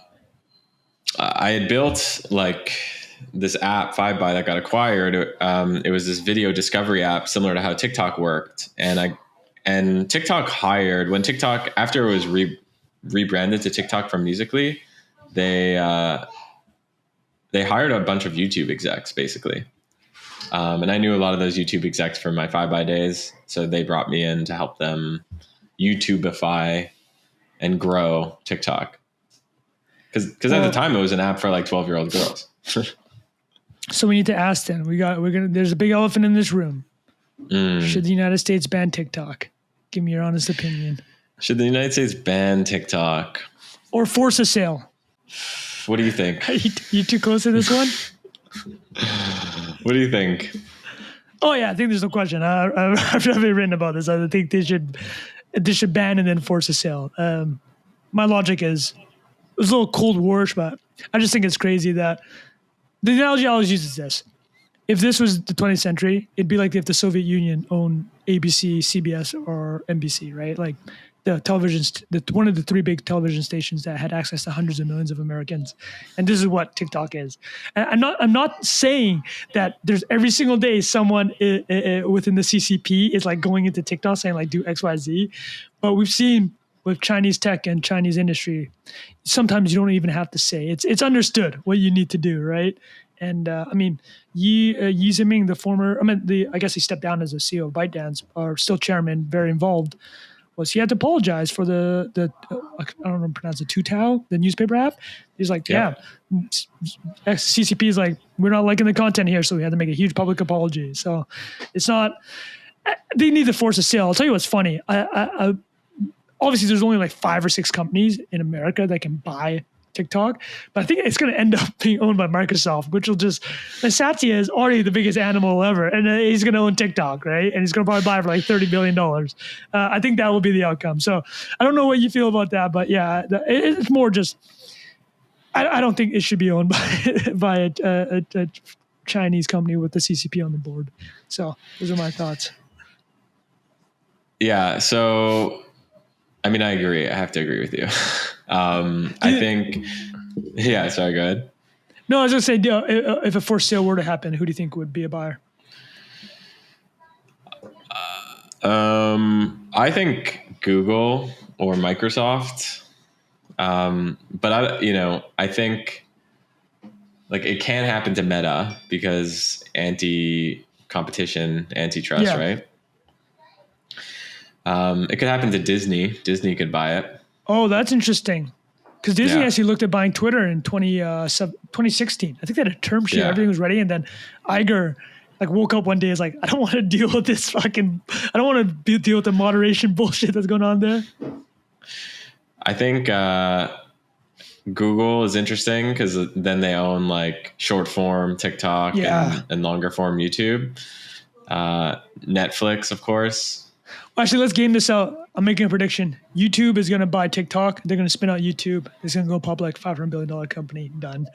built like this app 5by that got acquired. It was this video discovery app similar to how TikTok worked. And TikTok hired, when TikTok, after it was rebranded to TikTok from Musical.ly, they hired a bunch of YouTube execs basically. And I knew a lot of those YouTube execs from my 5by days. So they brought me in to help them YouTubeify and grow TikTok. Because at the time it was an app for like 12-year-old girls. So we need to ask then. There's a big elephant in this room. Should the United States ban TikTok? Give me your honest opinion. Should the United States ban TikTok? Or force a sale? What do you think? You too close to this one? What do you think? Oh yeah, I think there's no question. I've never written about this. I think they should ban and then force a sale. My logic is, it was a little Cold War-ish, but I just think it's crazy that the analogy I always use is this. If this was the 20th century, it'd be like if the Soviet Union owned ABC, CBS, or NBC, right? Like the televisions, one of the 3 big television stations that had access to hundreds of millions of Americans. And this is what TikTok is. And I'm not saying that there's every single day someone within the CCP is like going into TikTok saying like do X, Y, Z. But we've seen with Chinese tech and Chinese industry, sometimes you don't even have to say. It's understood what you need to do, right? And I mean, Yi Ziming, I guess he stepped down as a CEO of ByteDance, are still chairman, very involved. was he had to apologize for the I don't know how to pronounce it, Tutao, the newspaper app. He's like, CCP is like, we're not liking the content here, so we had to make a huge public apology. So it's not, they need to force a sale. I'll tell you what's funny. I obviously there's only like 5 or 6 companies in America that can buy TikTok, but I think it's going to end up being owned by Microsoft, which will just, Satya is already the biggest animal ever, and he's going to own TikTok, right? And he's going to probably buy it for like $30 billion. I think that will be the outcome. So I don't know what you feel about that, but yeah, it's more just, I don't think it should be owned by a Chinese company with the CCP on the board. So those are my thoughts. Yeah. So, I mean, I agree. I have to agree with you. I think, sorry, go ahead. No, I was going to say, if a forced sale were to happen, who do you think would be a buyer? I think Google or Microsoft. But I think like it can happen to Meta because anti-competition, antitrust, right? It could happen to Disney. Disney could buy it. Oh, that's interesting. Because Disney actually looked at buying Twitter in 2016. I think they had a term sheet. Everything was ready. And then Iger woke up one day and was like, I don't want to deal with this I don't want to deal with the moderation bullshit that's going on there. I think Google is interesting because then they own like short form TikTok and longer form YouTube. Netflix, of course. Actually, let's game this out. I'm making a prediction. YouTube is going to buy TikTok. They're going to spin out YouTube. It's going to go public. $500 billion company. Done.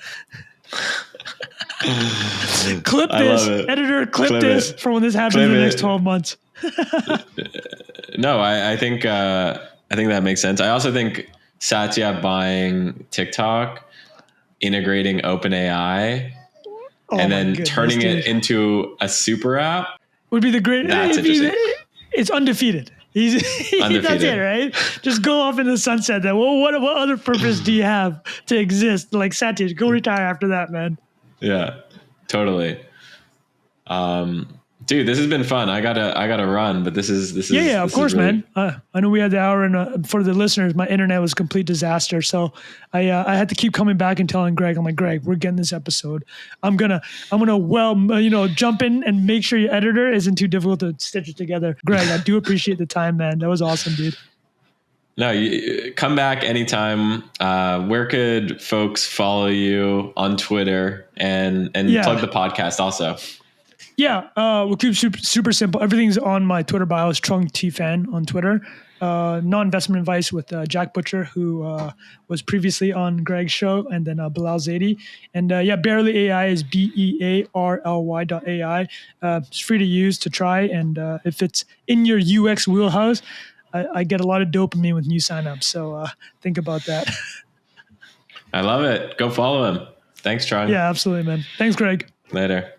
Clip this. Editor, clip this for when this happens in the next 12 months. No, I think that makes sense. I also think Satya buying TikTok, integrating OpenAI, and then turning it into a super app would be the great. That's interesting. It's undefeated. He's undefeated. That's it, right? Just go off in the sunset. Then, well, what other purpose do you have to exist? Like Satya, go retire after that, man. Yeah, totally. Dude, this has been fun. I gotta run, but this is of course, really... man. I know we had the hour, and for the listeners, my internet was a complete disaster. So I had to keep coming back and telling Greg, I'm like, Greg, we're getting this episode. I'm gonna jump in and make sure your editor isn't too difficult to stitch it together. Greg, I do appreciate the time, man. That was awesome, dude. No, you come back anytime. Where could folks follow you on Twitter and plug the podcast also? Yeah, we'll keep super simple. Everything's on my Twitter bio. It's Trung Phan on Twitter. Non-investment advice with Jack Butcher, who was previously on Greg's show, and then Bilal Zaidi. And Bearly.ai is BEARLY.ai. It's free to use, to try, and if it's in your UX wheelhouse, I get a lot of dopamine with new signups. So think about that. I love it. Go follow him. Thanks, Trung. Yeah, absolutely, man. Thanks, Greg. Later.